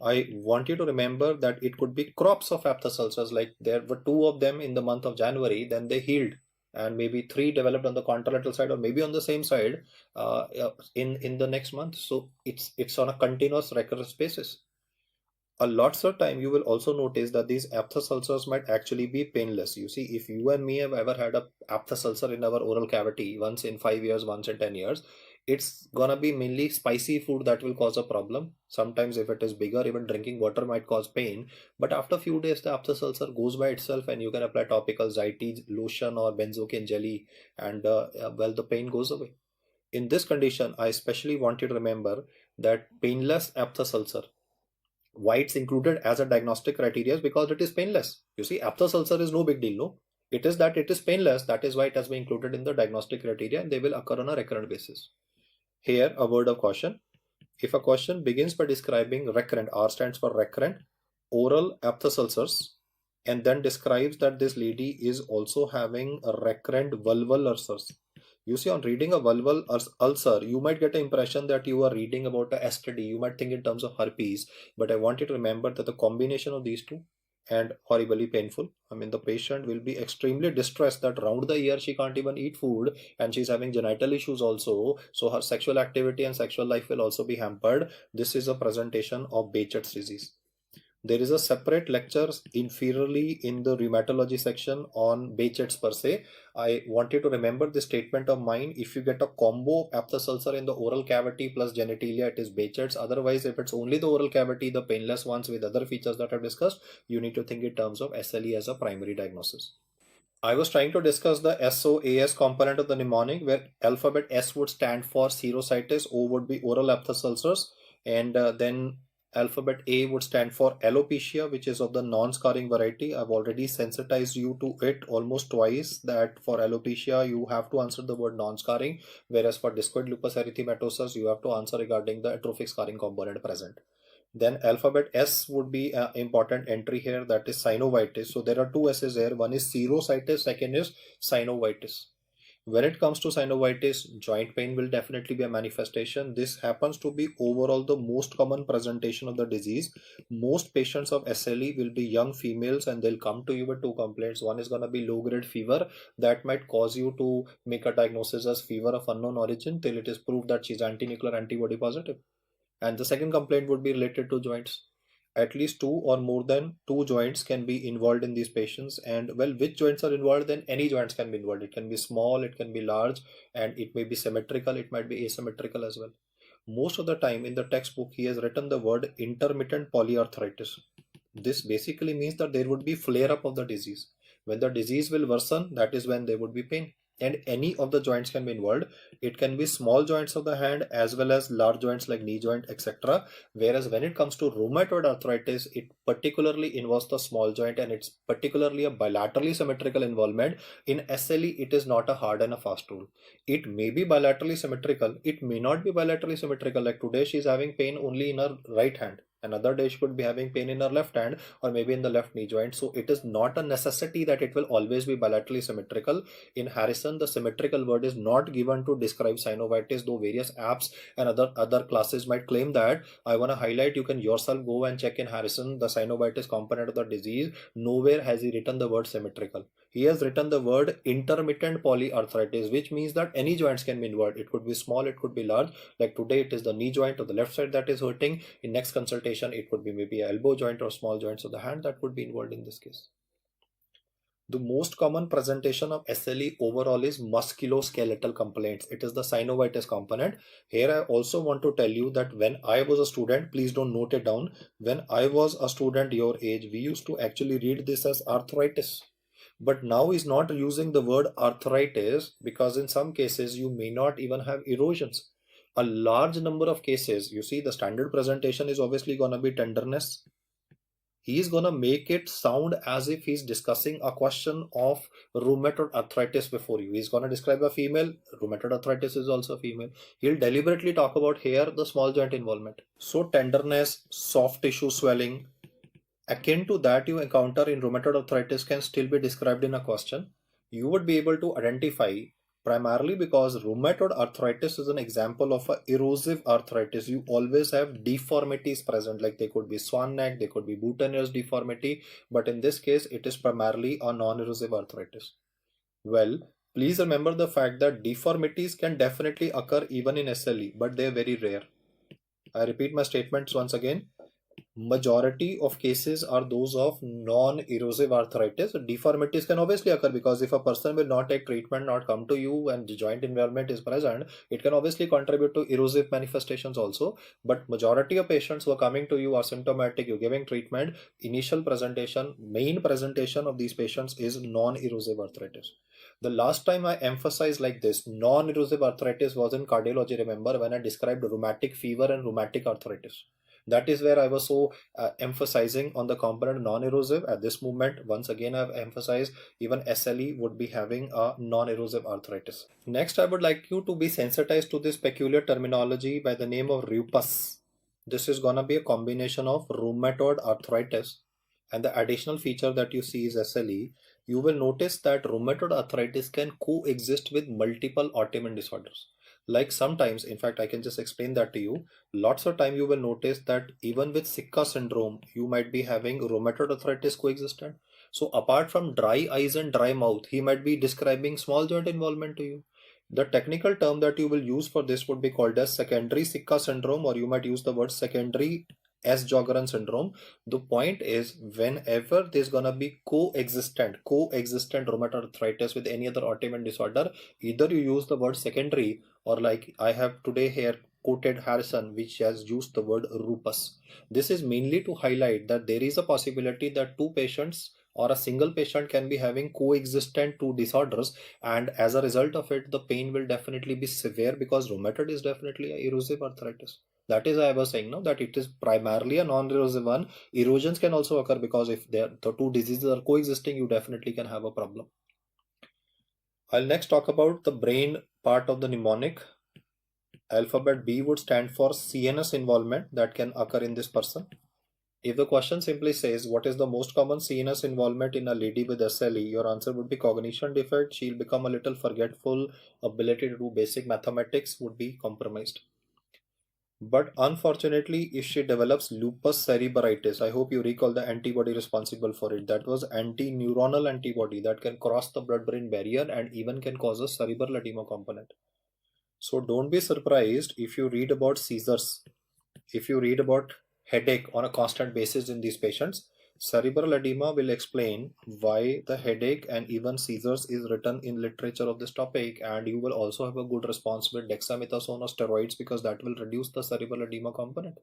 [SPEAKER 1] I want you to remember that it could be crops of aphthous ulcers, like there were 2 of them in the month of January, then they healed, and maybe 3 developed on the contralateral side or maybe on the same side in the next month. So it's on a continuous recurrence basis. A lots of time you will also notice that these aphthous ulcers might actually be painless. You see, if you and me have ever had a aphthous ulcer in our oral cavity once in 5 years, once in 10 years, it's gonna be mainly spicy food that will cause a problem. Sometimes if it is bigger, even drinking water might cause pain. But after a few days, the aphthous ulcer goes by itself and you can apply topical Zytiq lotion or benzocaine jelly, and well, the pain goes away. In this condition, I especially want you to remember that painless aphthous ulcer, why it's included as a diagnostic criteria is because it is painless. You see, aphthous ulcer is no big deal, no? It is that it is painless. That is why it has been included in the diagnostic criteria, and they will occur on a recurrent basis. Here, a word of caution. If a question begins by describing recurrent, R stands for recurrent, oral aphthous ulcers, and then describes that this lady is also having a recurrent vulval ulcers. You see, on reading a vulval ulcer, you might get the impression that you are reading about a STD. You might think in terms of herpes, but I want you to remember that the combination of these two and horribly painful. I mean, the patient will be extremely distressed that round the year she can't even eat food and she's having genital issues also. So her sexual activity and sexual life will also be hampered. This is a presentation of Behçet's disease. There is a separate lecture inferiorly in the rheumatology section on Behçet's per se. I want you to remember this statement of mine. If you get a combo of aphthous ulcer in the oral cavity plus genitalia, it is Behçet's. Otherwise, if it's only the oral cavity, the painless ones with other features that I've discussed, you need to think in terms of SLE as a primary diagnosis. I was trying to discuss the SOAS component of the mnemonic, where alphabet S would stand for serositis, O would be oral aphthous ulcers, and then alphabet A would stand for alopecia, which is of the non-scarring variety. I've already sensitized you to it almost twice, that for alopecia you have to answer the word non-scarring, whereas for discoid lupus erythematosus you have to answer regarding the atrophic scarring component present. Then alphabet S would be an important entry here, that is synovitis. So there are 2 S's here. One is serositis, second is synovitis. When it comes to synovitis, joint pain will definitely be a manifestation. This happens to be overall the most common presentation of the disease. Most patients of SLE will be young females and they'll come to you with 2 complaints. One is going to be low-grade fever that might cause you to make a diagnosis as fever of unknown origin till it is proved that she's antinuclear antibody positive. And the second complaint would be related to joints. At least 2 or more than 2 joints can be involved in these patients. And well, which joints are involved? Then any joints can be involved. It can be small, it can be large, and it may be symmetrical, it might be asymmetrical as well. Most of the time in the textbook, he has written the word intermittent polyarthritis. This basically means that there would be flare up of the disease. When the disease will worsen, that is when there would be pain. And any of the joints can be involved. It can be small joints of the hand as well as large joints like knee joint, etc. Whereas when it comes to rheumatoid arthritis, it particularly involves the small joint, and it's particularly a bilaterally symmetrical involvement. In SLE, it is not a hard and a fast rule. It may be bilaterally symmetrical, it may not be bilaterally symmetrical. Like today she's having pain only in her right hand, another day she could be having pain in her left hand or maybe in the left knee joint. So it is not a necessity that it will always be bilaterally symmetrical. In Harrison, the symmetrical word is not given to describe synovitis, though various apps and other classes might claim that. I want to highlight, you can yourself go and check in Harrison the synovitis component of the disease. Nowhere has he written the word symmetrical. He has written the word intermittent polyarthritis, which means that any joints can be involved. It could be small, it could be large. Like today it is the knee joint or the left side that is hurting. In next consultation it could be maybe elbow joint or small joints of the hand that would be involved in this case. The most common presentation of SLE overall is musculoskeletal complaints. It is the synovitis component. Here I also want to tell you that when I was a student, please don't note it down. When I was a student your age, we used to actually read this as arthritis. But now is not using the word arthritis because in some cases you may not even have erosions. A large number of cases, you see the standard presentation is obviously going to be tenderness. He's gonna make it sound as if he's discussing a question of rheumatoid arthritis before you. He's gonna describe a female, rheumatoid arthritis is also female. He'll deliberately talk about here the small joint involvement. So tenderness, soft tissue swelling, akin to that you encounter in rheumatoid arthritis can still be described in a question. You would be able to identify primarily because rheumatoid arthritis is an example of a erosive arthritis. You always have deformities present, like they could be swan neck, they could be boutonniere's deformity, but in this case it is primarily a non-erosive arthritis. Well, please remember the fact that deformities can definitely occur even in SLE, but they are very rare. I repeat my statements once again. Majority of cases are those of non-erosive arthritis. Deformities can obviously occur because if a person will not take treatment, not come to you, and the joint involvement is present, it can obviously contribute to erosive manifestations also. But majority of patients who are coming to you are symptomatic, you're giving treatment, initial presentation, main presentation of these patients is non-erosive arthritis. The last time I emphasized like this, non-erosive arthritis was in cardiology, remember, when I described rheumatic fever and rheumatic arthritis. That is where I was so emphasizing on the component non-erosive. At this moment, once again, I've emphasized even SLE would be having a non-erosive arthritis. Next, I would like you to be sensitized to this peculiar terminology by the name of lupus. This is gonna be a combination of rheumatoid arthritis and the additional feature that you see is SLE. You will notice that rheumatoid arthritis can coexist with multiple autoimmune disorders. Like sometimes, in fact, I can just explain that to you. Lots of time you will notice that even with Sicca syndrome, you might be having rheumatoid arthritis coexistent. So apart from dry eyes and dry mouth, he might be describing small joint involvement to you. The technical term that you will use for this would be called as secondary Sicca syndrome, or you might use the word secondary Sjogren syndrome. The point is, whenever there's gonna be coexistent rheumatoid arthritis with any other autoimmune disorder, either you use the word secondary, or like I have today here quoted Harrison, which has used the word lupus. This is mainly to highlight that there is a possibility that two patients or a single patient can be having coexistent two disorders, and as a result of it the pain will definitely be severe because rheumatoid is definitely a erosive arthritis. That is why I was saying now that it is primarily a non-erosive one. Erosions can also occur because if the two diseases are coexisting, you definitely can have a problem. I'll next talk about the brain part of the mnemonic. Alphabet B would stand for CNS involvement that can occur in this person. If the question simply says what is the most common CNS involvement in a lady with SLE, your answer would be cognition defect. She'll become a little forgetful, ability to do basic mathematics would be compromised. But unfortunately, if she develops lupus cerebritis, I hope you recall the antibody responsible for it. That was anti-neuronal antibody that can cross the blood-brain barrier and even can cause a cerebral edema component. So don't be surprised if you read about seizures, if you read about headache on a constant basis in these patients. Cerebral edema will explain why the headache and even seizures is written in literature of this topic, and you will also have a good response with dexamethasone or steroids because that will reduce the cerebral edema component.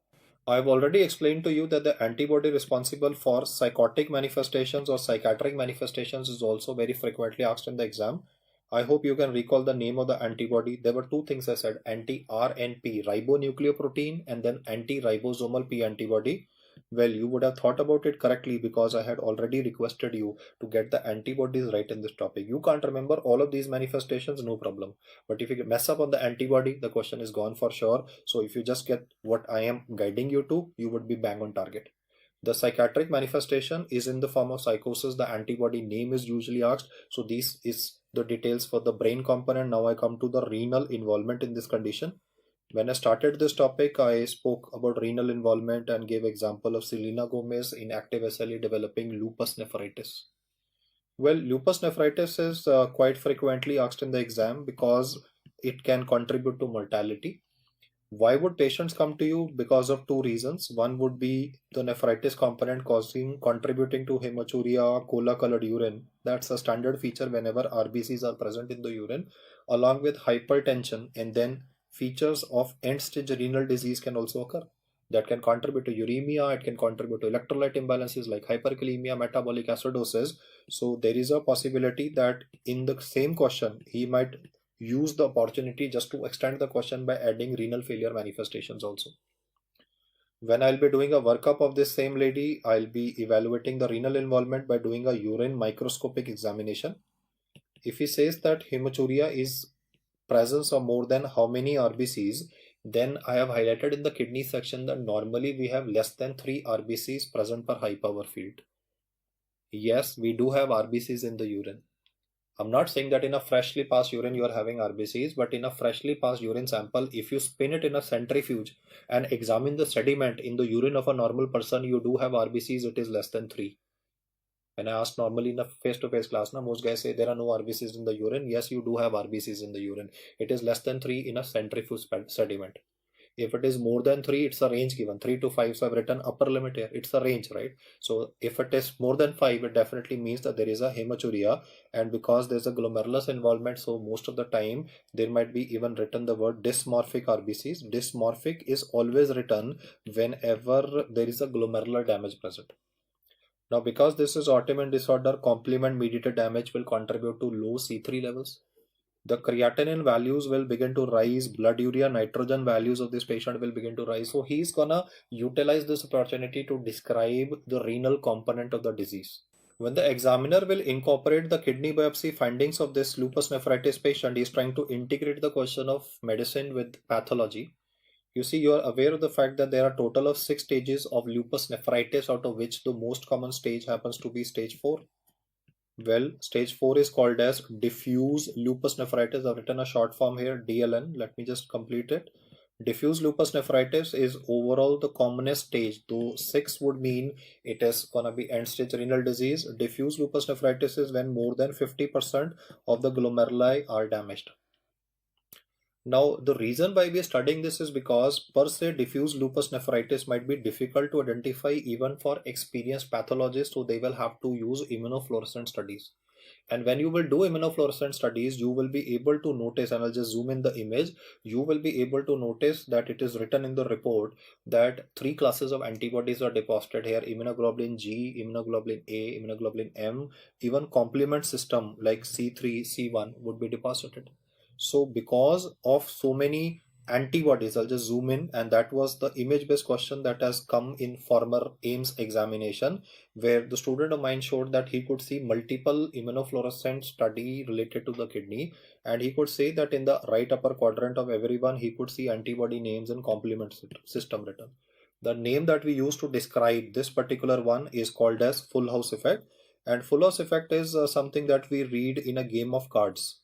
[SPEAKER 1] I've already explained to you that the antibody responsible for psychotic manifestations or psychiatric manifestations is also very frequently asked in the exam. I hope you can recall the name of the antibody. There were two things I said, anti-RNP, ribonucleoprotein, and then anti-ribosomal P antibody. Well, you would have thought about it correctly because I had already requested you to get the antibodies right in this topic. You can't remember all of these manifestations, no problem. But if you mess up on the antibody, the question is gone for sure. So if you just get what I am guiding you to, you would be bang on target. The psychiatric manifestation is in the form of psychosis. The antibody name is usually asked. So this is the details for the brain component. Now I come to the renal involvement in this condition. When I started this topic, I spoke about renal involvement and gave example of Selena Gomez in active SLE developing lupus nephritis. Well, lupus nephritis is quite frequently asked in the exam because it can contribute to mortality. Why would patients come to you? Because of two reasons. One would be the nephritis component contributing to hematuria, cola colored urine. That's a standard feature whenever RBCs are present in the urine, along with hypertension, and then features of end stage renal disease can also occur. That can contribute to uremia, it can contribute to electrolyte imbalances like hyperkalemia, metabolic acidosis. So there is a possibility that in the same question, he might use the opportunity just to extend the question by adding renal failure manifestations also. When I'll be doing a workup of this same lady, I'll be evaluating the renal involvement by doing a urine microscopic examination. If he says that hematuria is presence of more than how many RBCs, then I have highlighted in the kidney section that normally we have less than 3 RBCs present per high power field. Yes, we do have RBCs in the urine. I'm not saying that in a freshly passed urine you are having RBCs, but in a freshly passed urine sample, if you spin it in a centrifuge and examine the sediment in the urine of a normal person, you do have RBCs, it is less than 3. When I asked normally in a face-to-face class, most guys say there are no RBCs in the urine. Yes, you do have RBCs in the urine. It is less than 3 in a centrifuge sediment. If it is more than 3, it's a range given, 3 to 5. So I've written upper limit here. It's a range, right? So if it is more than 5, it definitely means that there is a hematuria. And because there's a glomerulus involvement, so most of the time there might be even written the word dysmorphic RBCs. Dysmorphic is always written whenever there is a glomerular damage present. Now, because this is autoimmune disorder, complement mediated damage will contribute to low C3 levels. The creatinine values will begin to rise, blood urea nitrogen values of this patient will begin to rise. So he's gonna utilize this opportunity to describe the renal component of the disease. When the examiner will incorporate the kidney biopsy findings of this lupus nephritis patient, he's trying to integrate the question of medicine with pathology. You see, you are aware of the fact that there are a total of 6 stages of lupus nephritis, out of which the most common stage happens to be stage 4. Well, stage 4 is called as diffuse lupus nephritis. I've written a short form here, DLN. Let me just complete it. Diffuse lupus nephritis is overall the commonest stage, though 6 would mean it is gonna be end stage renal disease. Diffuse lupus nephritis is when more than 50% of the glomeruli are damaged. Now, the reason why we are studying this is because per se diffuse lupus nephritis might be difficult to identify even for experienced pathologists, so they will have to use immunofluorescent studies. And when you will do immunofluorescent studies, you will be able to notice, and I'll just zoom in the image, you will be able to notice that it is written in the report that 3 classes of antibodies are deposited here: immunoglobulin G, immunoglobulin A, immunoglobulin M, even complement system like C3, C1 would be deposited. So because of so many antibodies, I'll just zoom in, and that was the image based question that has come in former AIMS examination, where the student of mine showed that he could see multiple immunofluorescent study related to the kidney, and he could say that in the right upper quadrant of everyone he could see antibody names and complement system written. The name that we use to describe this particular one is called as full house effect, and full house effect is something that we read in a game of cards.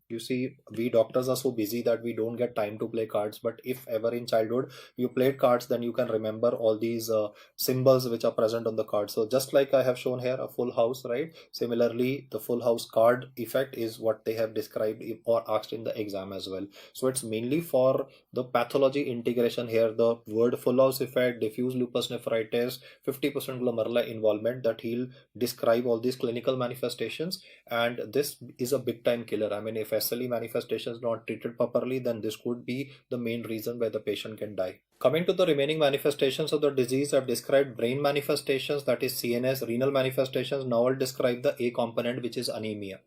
[SPEAKER 1] You see, we doctors are so busy that we don't get time to play cards, but if ever in childhood you played cards, then you can remember all these symbols which are present on the card. So just like I have shown here a full house, right? Similarly, the full house card effect is what they have described or asked in the exam as well. So it's mainly for the pathology integration here, the word full house effect, diffuse lupus nephritis, 50% glomerular involvement, that he'll describe all these clinical manifestations. And this is a big time killer. I mean, if SLE manifestations not treated properly, then this could be the main reason why the patient can die. Coming to the remaining manifestations of the disease, I've described brain manifestations, that is CNS, renal manifestations. Now I'll describe the A component, which is anemia.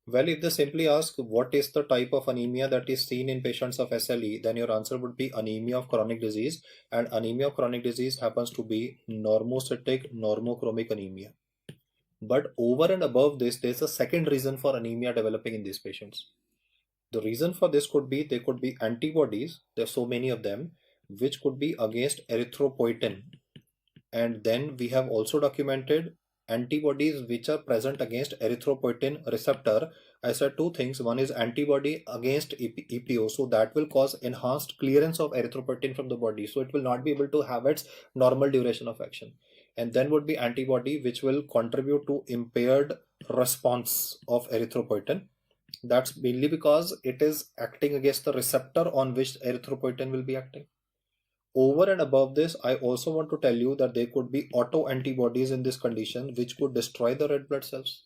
[SPEAKER 1] Well, if they simply ask what is the type of anemia that is seen in patients of SLE, then your answer would be anemia of chronic disease, and anemia of chronic disease happens to be normocytic normochromic anemia. But over and above this, there's a second reason for anemia developing in these patients. The reason for this could be there could be antibodies, there's so many of them, which could be against erythropoietin. And then we have also documented antibodies which are present against erythropoietin receptor. I said two things. One is antibody against EPO, so that will cause enhanced clearance of erythropoietin from the body, so it will not be able to have its normal duration of action. And then would be antibody which will contribute to impaired response of erythropoietin. That's mainly because it is acting against the receptor on which erythropoietin will be acting. Over and above this, I also want to tell you that there could be autoantibodies in this condition which could destroy the red blood cells.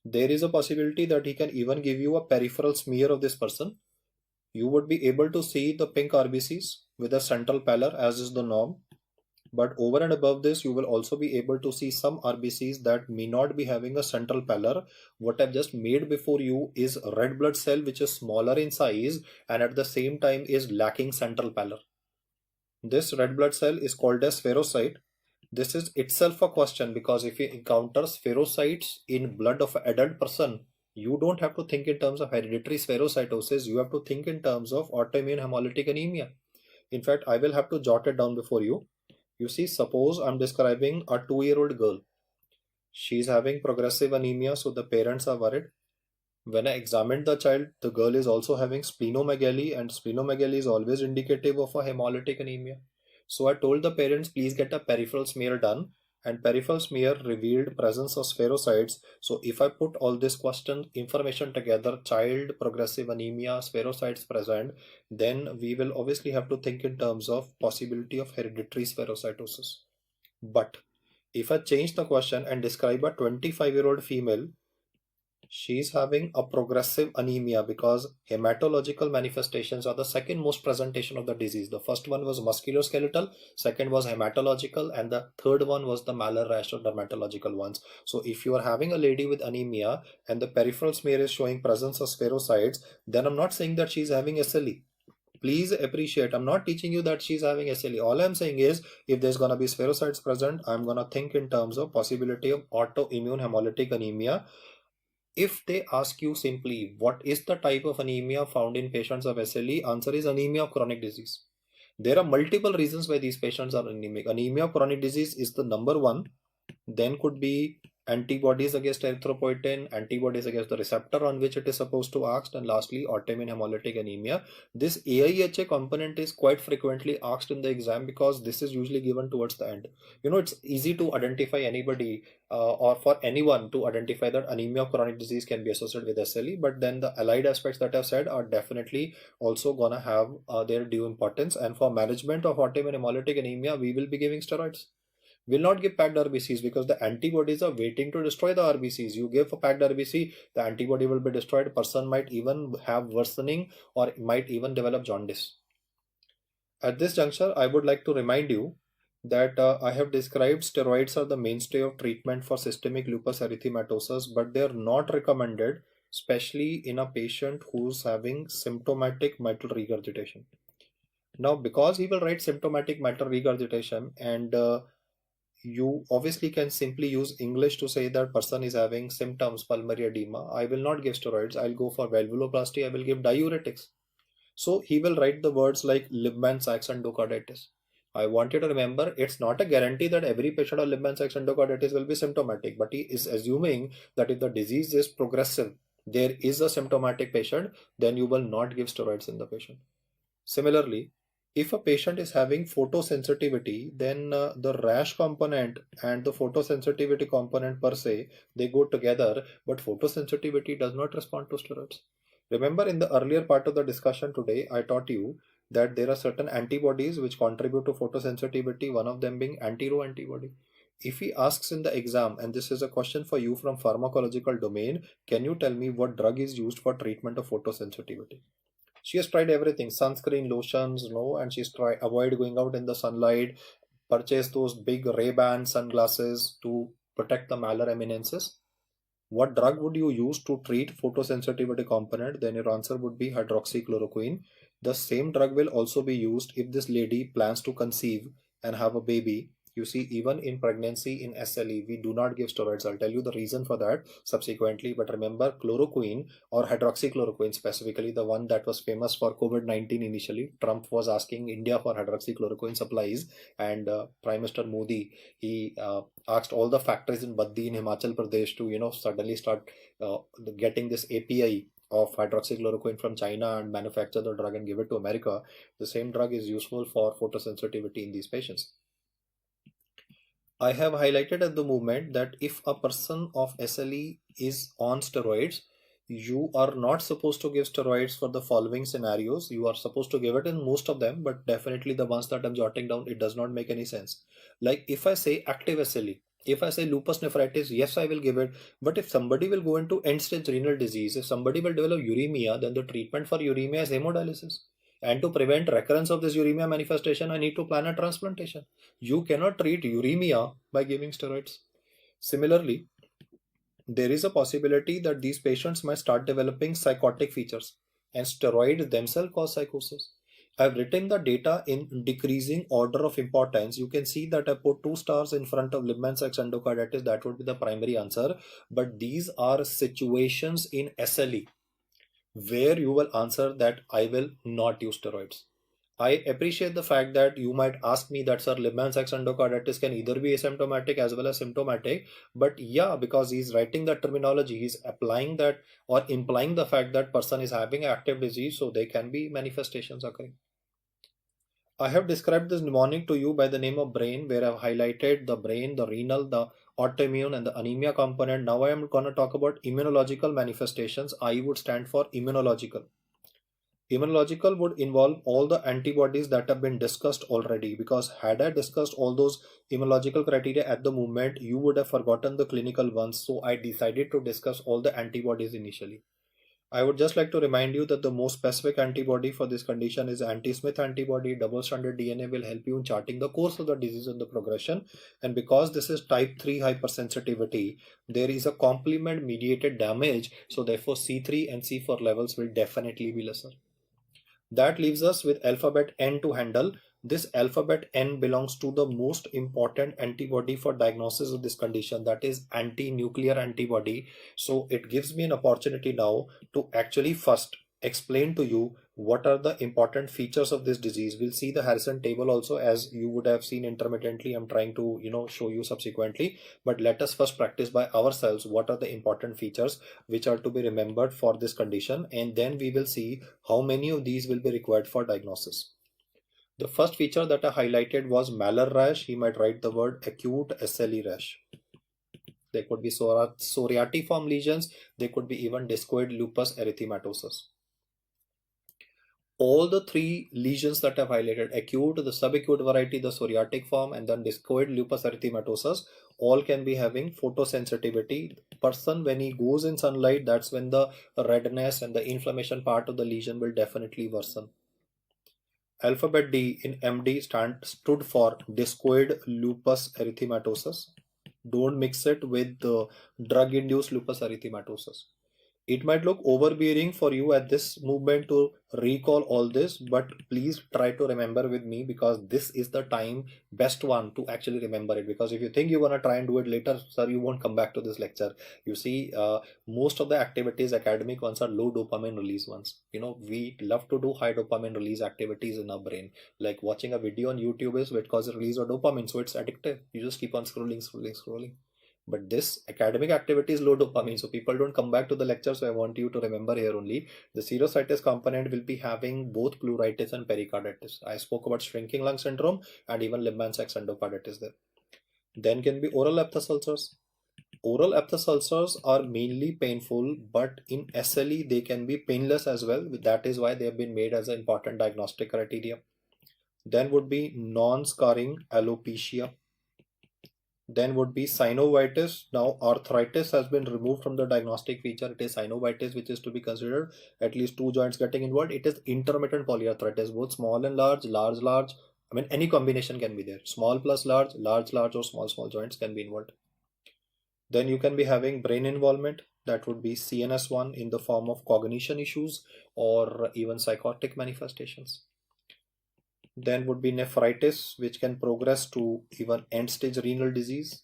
[SPEAKER 1] There is a possibility that he can even give you a peripheral smear of this person. You would be able to see the pink RBCs with a central pallor as is the norm. But over and above this, you will also be able to see some RBCs that may not be having a central pallor. What I've just made before you is a red blood cell which is smaller in size and at the same time is lacking central pallor. This red blood cell is called as spherocyte. This is itself a question because if you encounter spherocytes in blood of an adult person, you don't have to think in terms of hereditary spherocytosis. You have to think in terms of autoimmune hemolytic anemia. In fact, I will have to jot it down before you. You see, suppose I'm describing a 2-year-old girl. She's having progressive anemia, so the parents are worried. When I examined the child, the girl is also having splenomegaly, and splenomegaly is always indicative of a hemolytic anemia. So I told the parents, please get a peripheral smear done, and peripheral smear revealed presence of spherocytes. So if I put all this information together, child, progressive anemia, spherocytes present, then we will obviously have to think in terms of possibility of hereditary spherocytosis. But if I change the question and describe a 25-year-old female, she's having a progressive anemia because hematological manifestations are the second most presentation of the disease. The first one was musculoskeletal, second was hematological, and the third one was the malar rash or dermatological ones. So if you are having a lady with anemia and the peripheral smear is showing presence of spherocytes, then I'm not saying that she's having SLE. Please appreciate, I'm not teaching you that she's having SLE. All I'm saying is if there's going to be spherocytes present, I'm going to think in terms of possibility of autoimmune hemolytic anemia. If they ask you simply what is the type of anemia found in patients of SLE, answer is anemia of chronic disease. There are multiple reasons why these patients are anemic. Anemia of chronic disease is the number one. Then could be antibodies against erythropoietin, antibodies against the receptor on which it is supposed to act, and lastly autoimmune hemolytic anemia. This AIHA component is quite frequently asked in the exam because this is usually given towards the end. It's easy to identify anybody or for anyone to identify that anemia of chronic disease can be associated with SLE, but then the allied aspects that I've said are definitely also gonna have their due importance. And for management of autoimmune hemolytic anemia, we will be giving steroids. Will not give packed RBCs because the antibodies are waiting to destroy the RBCs. You give a packed RBC, the antibody will be destroyed. Person might even have worsening or might even develop jaundice. At this juncture, I would like to remind you that I have described steroids are the mainstay of treatment for systemic lupus erythematosus, but they are not recommended, especially in a patient who's having symptomatic mitral regurgitation. Now, because he will write symptomatic mitral regurgitation and you obviously can simply use English to say that person is having symptoms, pulmonary edema. I will not give steroids. I'll go for valvuloplasty. I will give diuretics. So he will write the words like Libman-Sachs endocarditis. I want you to remember it's not a guarantee that every patient of Libman-Sachs endocarditis will be symptomatic, but he is assuming that if the disease is progressive, there is a symptomatic patient, then you will not give steroids in the patient. Similarly, if a patient is having photosensitivity, then the rash component and the photosensitivity component per se, they go together, but photosensitivity does not respond to steroids. Remember in the earlier part of the discussion today, I taught you that there are certain antibodies which contribute to photosensitivity, one of them being anti-Ro antibody. If he asks in the exam, and this is a question for you from pharmacological domain, can you tell me what drug is used for treatment of photosensitivity? She has tried everything, sunscreen, lotions, and she's tried avoid going out in the sunlight, purchase those big Ray-Ban sunglasses to protect the malar eminences. What drug would you use to treat photosensitivity component? Then your answer would be hydroxychloroquine. The same drug will also be used if this lady plans to conceive and have a baby. You see, even in pregnancy in SLE, we do not give steroids. I'll tell you the reason for that subsequently. But remember, chloroquine or hydroxychloroquine, specifically the one that was famous for COVID-19 initially, Trump was asking India for hydroxychloroquine supplies, and Prime Minister Modi, he asked all the factories in Baddi in Himachal Pradesh to, suddenly start getting this API of hydroxychloroquine from China and manufacture the drug and give it to America. The same drug is useful for photosensitivity in these patients. I have highlighted at the moment that if a person of SLE is on steroids, you are not supposed to give steroids for the following scenarios. You are supposed to give it in most of them, but definitely the ones that I'm jotting down, it does not make any sense. Like if I say active SLE, if I say lupus nephritis, yes, I will give it. But if somebody will go into end stage renal disease, if somebody will develop uremia, then the treatment for uremia is hemodialysis. And to prevent recurrence of this uremia manifestation, I need to plan a transplantation. You cannot treat uremia by giving steroids. Similarly, there is a possibility that these patients might start developing psychotic features, and steroids themselves cause psychosis. I've written the data in decreasing order of importance. You can see that I put 2 stars in front of Libman sex endocarditis. That would be the primary answer. But these are situations in SLE where you will answer that I will not use steroids. I appreciate the fact that you might ask me that, sir, Libman-Sachs endocarditis can either be asymptomatic as well as symptomatic. But yeah, because he's writing that terminology, he's applying that or implying the fact that person is having active disease, so there can be manifestations occurring. I have described this mnemonic to you by the name of brain, where I've highlighted the brain, the renal, the autoimmune, and the anemia component. Now I am going to talk about immunological manifestations. I would stand for immunological. Immunological would involve all the antibodies that have been discussed already, because had I discussed all those immunological criteria at the moment, you would have forgotten the clinical ones. So I decided to discuss all the antibodies initially. I would just like to remind you that the most specific antibody for this condition is anti-Smith antibody. Double-stranded DNA will help you in charting the course of the disease and the progression. And because this is type 3 hypersensitivity, there is a complement mediated damage. So therefore C3 and C4 levels will definitely be lesser. That leaves us with alphabet N to handle. This alphabet N belongs to the most important antibody for diagnosis of this condition, that is anti-nuclear antibody. So it gives me an opportunity now to actually first explain to you what are the important features of this disease. We'll see the Harrison table also, as you would have seen intermittently. I'm trying to show you subsequently, but let us first practice by ourselves what are the important features which are to be remembered for this condition, and then we will see how many of these will be required for diagnosis. The first feature that I highlighted was malar rash. He might write the word acute SLE rash. There could be psoriatiform lesions. There could be even discoid lupus erythematosus. All the three lesions that I've highlighted, acute, the subacute variety, the psoriatic form, and then discoid lupus erythematosus, all can be having photosensitivity. Person, when he goes in sunlight, that's when the redness and the inflammation part of the lesion will definitely worsen. Alphabet D in MD stood for discoid lupus erythematosus. Don't mix it with the drug-induced lupus erythematosus. It might look overbearing for you at this movement to recall all this, but please try to remember with me, because this is the time best one to actually remember it. Because if you think you're going to try and do it later, sir, you won't come back to this lecture. You see, most of the activities, academic ones, are low dopamine release ones. We love to do high dopamine release activities in our brain. Like watching a video on YouTube is what causes release of dopamine, so it's addictive. You just keep on scrolling. But this academic activity is low dopamine, so people don't come back to the lecture. So I want you to remember here only the serositis component will be having both pleuritis and pericarditis. I spoke about shrinking lung syndrome and even Libman-Sachs endocarditis there. Then can be oral aphthous ulcers. Oral aphthous ulcers are mainly painful, but in SLE they can be painless as well. That is why they have been made as an important diagnostic criteria. Then would be non-scarring alopecia. Then would be synovitis. Now arthritis has been removed from the diagnostic feature. It is synovitis which is to be considered, at least two joints getting involved. It is intermittent polyarthritis, both small and large, large. I mean, any combination can be there. Small plus large, large or small joints can be involved. Then you can be having brain involvement. That would be CNS1 in the form of cognition issues or even psychotic manifestations. Then would be nephritis, which can progress to even end stage renal disease.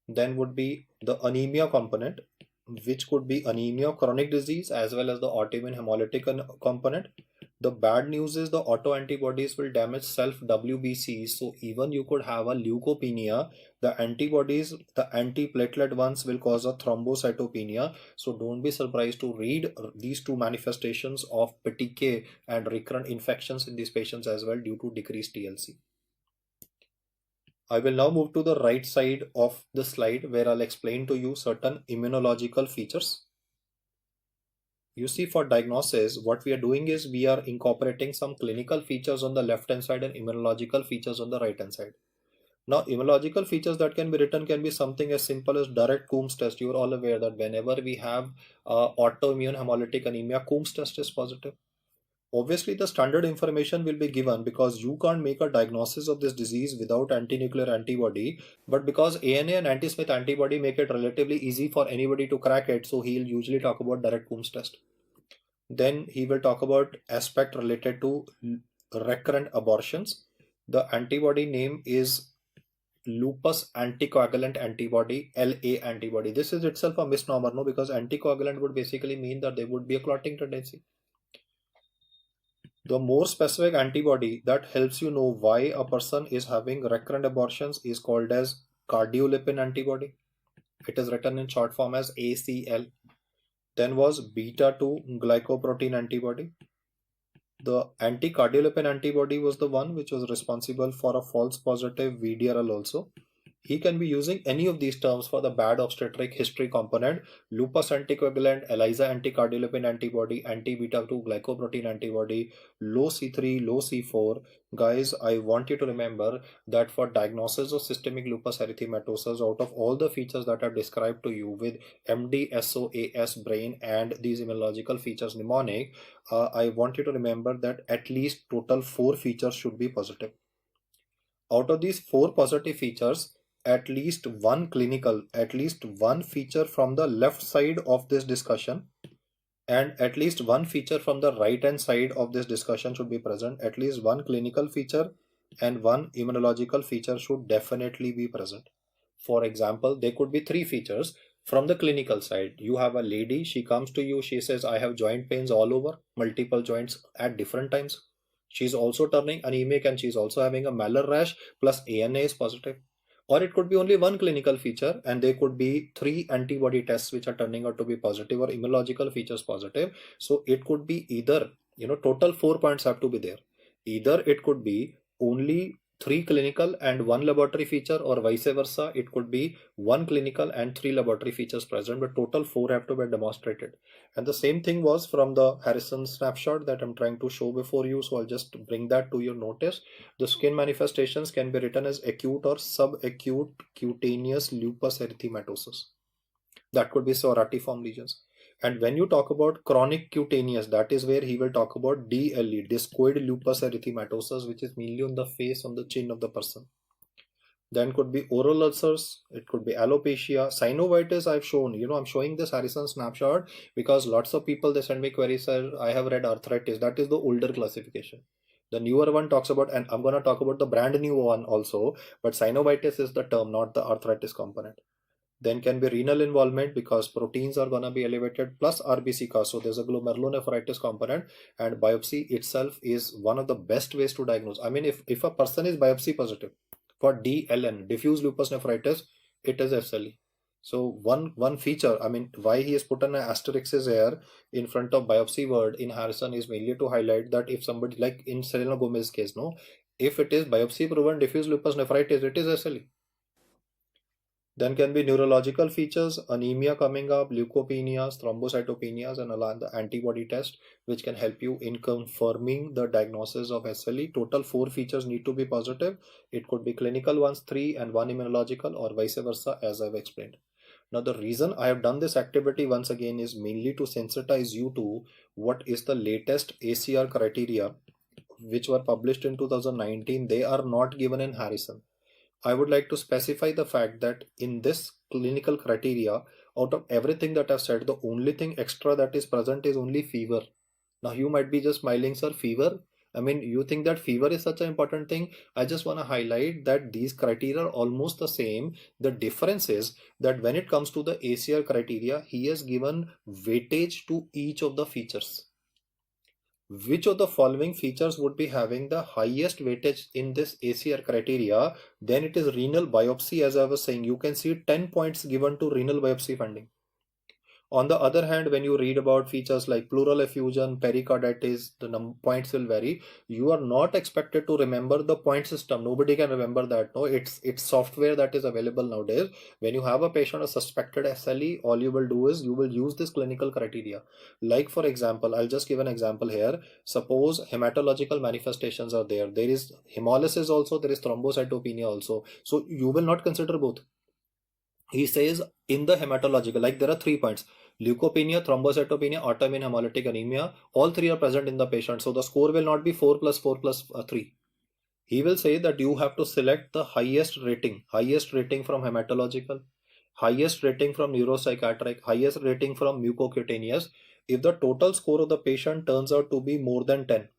[SPEAKER 1] Then would be the anemia component, which could be anemia, chronic disease, as well as the autoimmune hemolytic component. The bad news is the autoantibodies will damage self WBC, so even you could have a leukopenia. The antibodies, the antiplatelet ones, will cause a thrombocytopenia. So don't be surprised to read these two manifestations of petechiae and recurrent infections in these patients as well due to decreased TLC. I will now move to the right side of the slide, where I'll explain to you certain immunological features. You see, for diagnosis, what we are doing is we are incorporating some clinical features on the left hand side and immunological features on the right hand side. Now, immunological features that can be written can be something as simple as direct Coombs test. You are all aware that whenever we have autoimmune hemolytic anemia, Coombs test is positive. Obviously, the standard information will be given because you can't make a diagnosis of this disease without anti-nuclear antibody. But because ANA and anti-Smith antibody make it relatively easy for anybody to crack it, so he'll usually talk about direct Coombs test. Then he will talk about aspect related to recurrent abortions. The antibody name is lupus anticoagulant antibody, LA antibody. This is itself a misnomer, no, because anticoagulant would basically mean that there would be a clotting tendency. The more specific antibody that helps you know why a person is having recurrent abortions is called as cardiolipin antibody. It is written in short form as ACL. Then was beta 2 glycoprotein antibody. The anti-cardiolipin antibody was the one which was responsible for a false positive VDRL also. He can be using any of these terms for the bad obstetric history component: lupus anticoagulant, ELISA anticardiolipin antibody, anti-beta 2 glycoprotein antibody, low C3, low C4. Guys, I want you to remember that for diagnosis of systemic lupus erythematosus, out of all the features that are described to you with MD, SOAS, brain, and these immunological features mnemonic, I want you to remember that at least total 4 features should be positive. Out of these 4 positive features, at least one feature from the left side of this discussion and at least one feature from the right hand side of this discussion should be present. At least one clinical feature and one immunological feature should definitely be present. For example, there could be 3 features from the clinical side. You have a lady, she comes to you, she says, I have joint pains all over, multiple joints at different times. She's also turning anemic and she's also having a malar rash plus ANA is positive. Or it could be only one clinical feature and there could be 3 antibody tests which are turning out to be positive or immunological features positive. So it could be either, total 4 points have to be there. Either it could be only 3 clinical and 1 laboratory feature, or vice versa. It could be 1 clinical and 3 laboratory features present, but total 4 have to be demonstrated. And the same thing was from the Harrison snapshot that I'm trying to show before you. So I'll just bring that to your notice. The skin manifestations can be written as acute or subacute cutaneous lupus erythematosus. That could be psoriform lesions. And when you talk about chronic cutaneous, that is where he will talk about DLE, discoid lupus erythematosus, which is mainly on the face, on the chin of the person. Then could be oral ulcers, it could be alopecia, synovitis. I've shown, I'm showing this Harrison snapshot because lots of people, they send me queries, sir, I have read arthritis. That is the older classification. The newer one talks about, and I'm going to talk about the brand new one also, but synovitis is the term, not the arthritis component. Then can be renal involvement because proteins are going to be elevated plus RBC cause. So there's a glomerulonephritis component, and biopsy itself is one of the best ways to diagnose. I mean, if a person is biopsy positive for DLN, diffuse lupus nephritis, it is SLE. So one feature, I mean, why he has put an asterisk here in front of biopsy word in Harrison is mainly to highlight that if somebody, like in Selena Gomez's case, no, if it is biopsy proven diffuse lupus nephritis, it is SLE. Then can be neurological features, anemia coming up, leukopenias, thrombocytopenias, and the antibody test, which can help you in confirming the diagnosis of SLE. Total 4 features need to be positive. It could be clinical ones, 3, and 1 immunological, or vice versa, as I've explained. Now, the reason I have done this activity once again is mainly to sensitize you to what is the latest ACR criteria, which were published in 2019. They are not given in Harrison. I would like to specify the fact that in this clinical criteria, out of everything that I've said, the only thing extra that is present is only fever. Now you might be just smiling, sir, fever? I mean, you think that fever is such an important thing? I just want to highlight that these criteria are almost the same. The difference is that when it comes to the ACR criteria, he has given weightage to each of the features. Which of the following features would be having the highest weightage in this ACR criteria? Then it is renal biopsy. As I was saying, you can see 10 points given to renal biopsy finding. On the other hand, when you read about features like pleural effusion, pericarditis, the points will vary. You are not expected to remember the point system. Nobody can remember that. No, it's software that is available nowadays. When you have a patient, a suspected SLE, all you will do is you will use this clinical criteria. Like for example, I'll just give an example here. Suppose hematological manifestations are there. There is hemolysis also, there is thrombocytopenia also. So you will not consider both. He says in the hematological, like there are 3 points: leukopenia, thrombocytopenia, autoimmune hemolytic anemia. All three are present in the patient. So the score will not be 4 plus 4 plus 3. He will say that you have to select the highest rating from hematological, highest rating from neuropsychiatric, highest rating from mucocutaneous. If the total score of the patient turns out to be more than 10,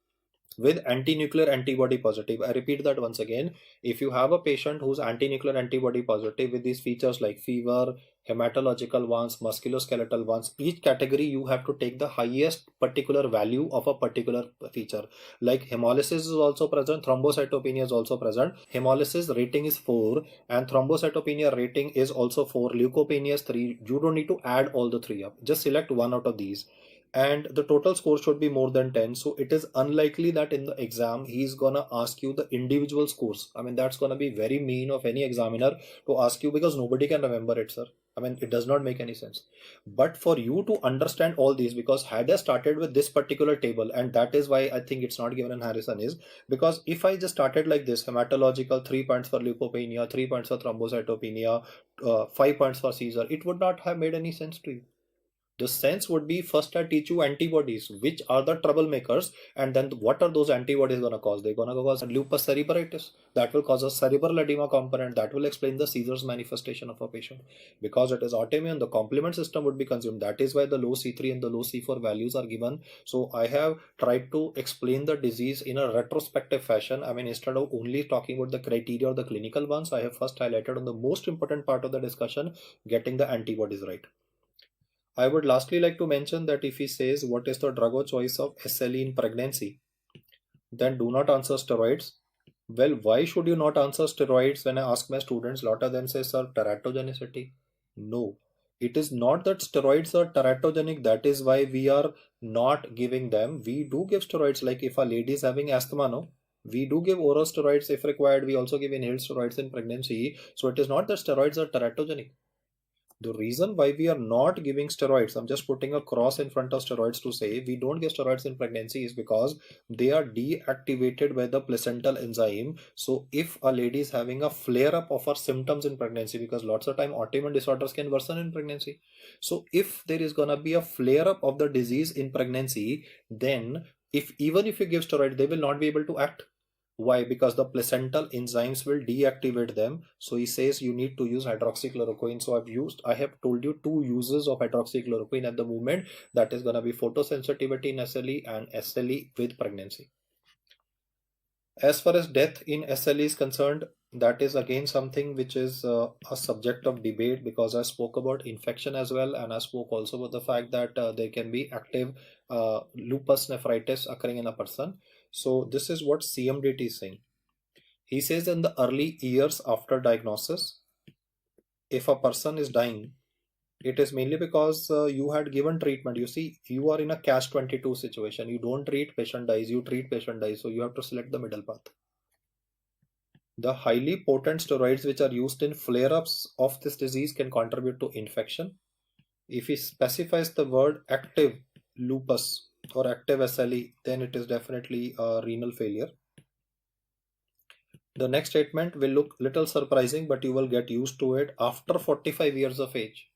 [SPEAKER 1] with anti-nuclear antibody positive. I repeat that once again. If you have a patient who's anti-nuclear antibody positive with these features like fever, hematological ones, musculoskeletal ones, each category you have to take the highest particular value of a particular feature. Like hemolysis is also present, thrombocytopenia is also present. Hemolysis rating is 4 and thrombocytopenia rating is also 4. Leukopenia is 3. You don't need to add all the 3 up. Just select one out of these, and the total score should be more than 10. So it is unlikely that in the exam he's gonna ask you the individual scores. I mean, that's gonna be very mean of any examiner to ask you, because nobody can remember it, sir. I mean, it does not make any sense. But for you to understand all these, because had I started with this particular table, and that is why I think it's not given in Harrison, is because if I just started like this: hematological 3 points for leukopenia, 3 points for thrombocytopenia, 5 points for seizure, it would not have made any sense to you. The sense would be, first I teach you antibodies, which are the troublemakers, and then what are those antibodies going to cause? They're going to cause lupus cerebritis. That will cause a cerebral edema component. That will explain the seizures manifestation of a patient. Because it is autoimmune, the complement system would be consumed. That is why the low C3 and the low C4 values are given. So I have tried to explain the disease in a retrospective fashion. I mean, instead of only talking about the criteria or the clinical ones, I have first highlighted on the most important part of the discussion, getting the antibodies right. I would lastly like to mention that if he says what is the drug of choice of SLE in pregnancy, then do not answer steroids. Well, why should you not answer steroids? When I ask my students, a lot of them say, sir, teratogenicity. No, it is not that steroids are teratogenic. That is why we are not giving them. We do give steroids, like if a lady is having asthma, no, we do give oral steroids if required. We also give inhaled steroids in pregnancy. So it is not that steroids are teratogenic. The reason why we are not giving steroids, I'm just putting a cross in front of steroids to say we don't give steroids in pregnancy, is because they are deactivated by the placental enzyme. So if a lady is having a flare up of her symptoms in pregnancy, because lots of time autoimmune disorders can worsen in pregnancy. So if there is gonna be a flare up of the disease in pregnancy, then even if you give steroid, they will not be able to act. Why? Because the placental enzymes will deactivate them. So he says you need to use hydroxychloroquine. So I have told you 2 uses of hydroxychloroquine at the moment. That is going to be photosensitivity in SLE and SLE with pregnancy. As far as death in SLE is concerned, that is again something which is a subject of debate, because I spoke about infection as well, and I spoke also about the fact that there can be active lupus nephritis occurring in a person. So this is what CMDT is saying. He says in the early years after diagnosis, if a person is dying, it is mainly because you had given treatment. You see, you are in a catch-22 situation. You don't treat, patient dies. You treat, patient dies. So you have to select the middle path. The highly potent steroids which are used in flare-ups of this disease can contribute to infection. If he specifies the word active lupus or active SLE, then it is definitely a renal failure. The next statement will look little surprising, but you will get used to it. After 45 years of age,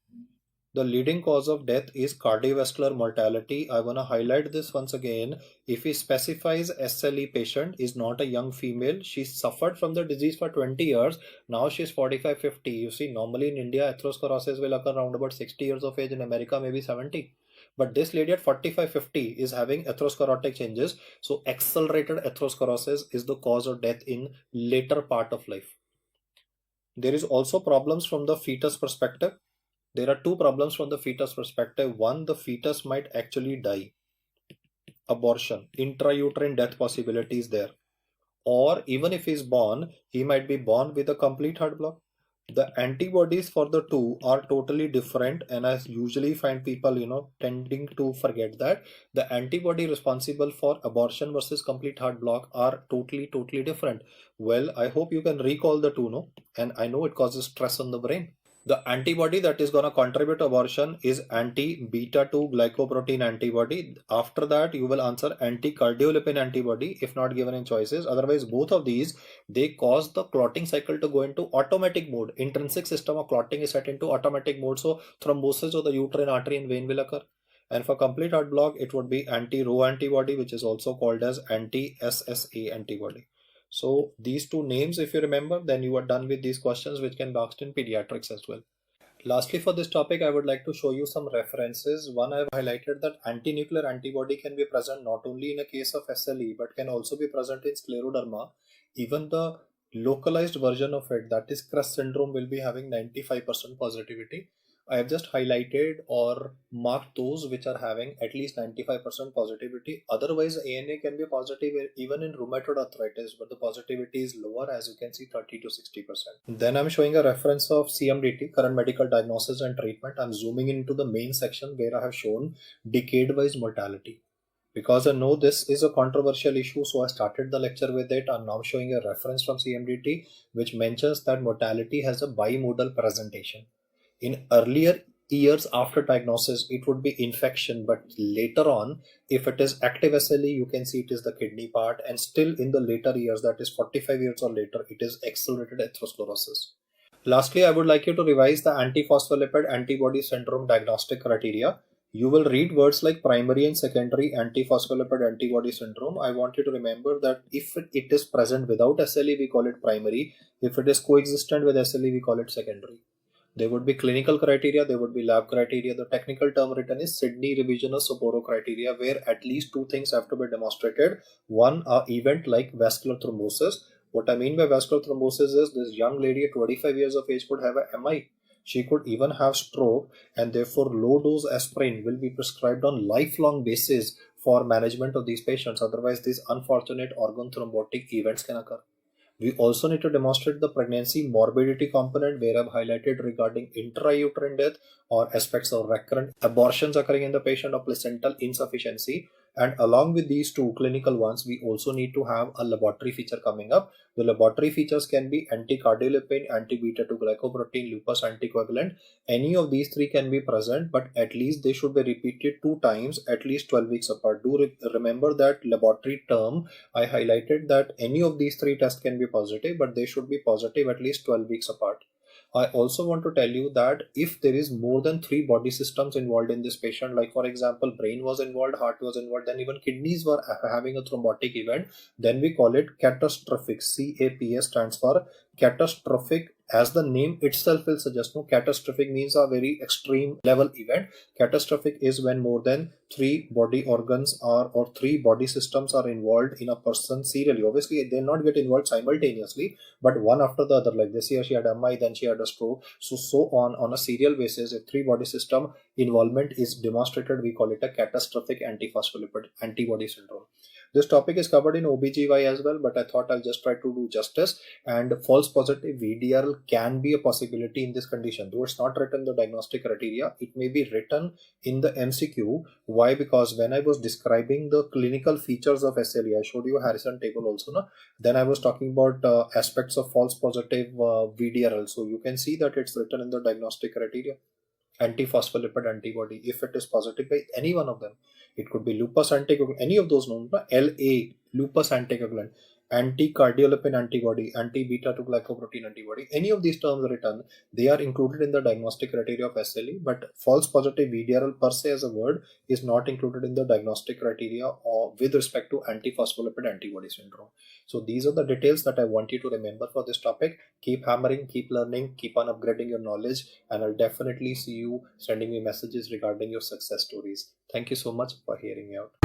[SPEAKER 1] the leading cause of death is cardiovascular mortality. I want to highlight this once again. If he specifies SLE patient is not a young female, she suffered from the disease for 20 years. Now she's 45, 50. You see, normally in India, atherosclerosis will occur around about 60 years of age. In America, maybe 70. But this lady at 45, 50 is having atherosclerotic changes. So accelerated atherosclerosis is the cause of death in later part of life. There is also problems from the fetus perspective. There are 2 problems from the fetus perspective. One, the fetus might actually die. Abortion, intrauterine death possibility is there. Or even if he's born, he might be born with a complete heart block. The antibodies for the two are totally different, and I usually find people tending to forget that the antibody responsible for abortion versus complete heart block are totally different. Well, I hope you can recall the two, no? And I know it causes stress on the brain. The antibody that is going to contribute to abortion is anti-beta 2 glycoprotein antibody. After that, you will answer anti-cardiolipin antibody if not given in choices. Otherwise, both of these, they cause the clotting cycle to go into automatic mode. Intrinsic system of clotting is set into automatic mode. So thrombosis of the uterine artery and vein will occur. And for complete heart block, it would be anti-Rho antibody, which is also called as anti-SSA antibody. So these two names, if you remember, then you are done with these questions, which can be asked in pediatrics as well. Lastly, for this topic, I would like to show you some references. One, I have highlighted that anti-nuclear antibody can be present not only in a case of SLE, but can also be present in scleroderma. Even the localized version of it, that is CREST syndrome, will be having 95% positivity. I have just highlighted or marked those which are having at least 95% positivity. Otherwise, ANA can be positive even in rheumatoid arthritis, but the positivity is lower, as you can see, 30 to 60%. Then I'm showing a reference of CMDT, current medical diagnosis and treatment. I'm zooming into the main section where I have shown decade-wise mortality. Because I know this is a controversial issue, so I started the lecture with it. I'm now showing a reference from CMDT which mentions that mortality has a bimodal presentation. In earlier years after diagnosis, it would be infection, but later on, if it is active SLE, you can see it is the kidney part, and still in the later years, that is 45 years or later, it is accelerated atherosclerosis. Lastly, I would like you to revise the antiphospholipid antibody syndrome diagnostic criteria. You will read words like primary and secondary antiphospholipid antibody syndrome. I want you to remember that if it is present without SLE, we call it primary. If it is coexistent with SLE, we call it secondary. There would be clinical criteria, there would be lab criteria. The technical term written is Sydney revision of Sapporo criteria, where at least two things have to be demonstrated. One, event like vascular thrombosis. What I mean by vascular thrombosis is this young lady at 25 years of age could have a MI. She could even have stroke, and therefore low dose aspirin will be prescribed on lifelong basis for management of these patients. Otherwise, these unfortunate organ thrombotic events can occur. We also need to demonstrate the pregnancy morbidity component, where I've highlighted regarding intrauterine death or aspects of recurrent abortions occurring in the patient or placental insufficiency. And along with these two clinical ones, we also need to have a laboratory feature coming up. The laboratory features can be anti-cardiolipin, anti-beta 2 glycoprotein, lupus anticoagulant. Any of these three can be present, but at least they should be repeated 2 times, at least 12 weeks apart. Do remember that laboratory term. I highlighted that any of these 3 tests can be positive, but they should be positive at least 12 weeks apart. I also want to tell you that if there is more than 3 body systems involved in this patient, like for example, brain was involved, heart was involved, then even kidneys were having a thrombotic event, then we call it catastrophic. CAPS stands for catastrophic. As the name itself will suggest, no, catastrophic means a very extreme level event. Catastrophic is when more than 3 body organs are or 3 body systems are involved in a person serially. Obviously, they'll not get involved simultaneously, but one after the other. Like this year, she had MI, then she had a stroke, so on a serial basis. If 3 body system involvement is demonstrated, we call it a catastrophic antiphospholipid antibody syndrome. This topic is covered in OBGY as well, but I thought I'll just try to do justice. And false positive VDRL can be a possibility in this condition. Though it's not written in the diagnostic criteria, it may be written in the MCQ. Why? Because when I was describing the clinical features of SLE, I showed you a Harrison table also. No? Then I was talking about aspects of false positive VDRL. So you can see that it's written in the diagnostic criteria. Antiphospholipid antibody, if it is positive by any one of them, it could be lupus anticoagulant, any of those known, LA, lupus anticoagulant, anti-cardiolipin antibody, anti-beta 2 glycoprotein antibody, any of these terms written, they are included in the diagnostic criteria of SLE, but false positive VDRL per se as a word is not included in the diagnostic criteria or with respect to antiphospholipid antibody syndrome. So these are the details that I want you to remember for this topic. Keep hammering, keep learning, keep on upgrading your knowledge, and I'll definitely see you sending me messages regarding your success stories. Thank you so much for hearing me out.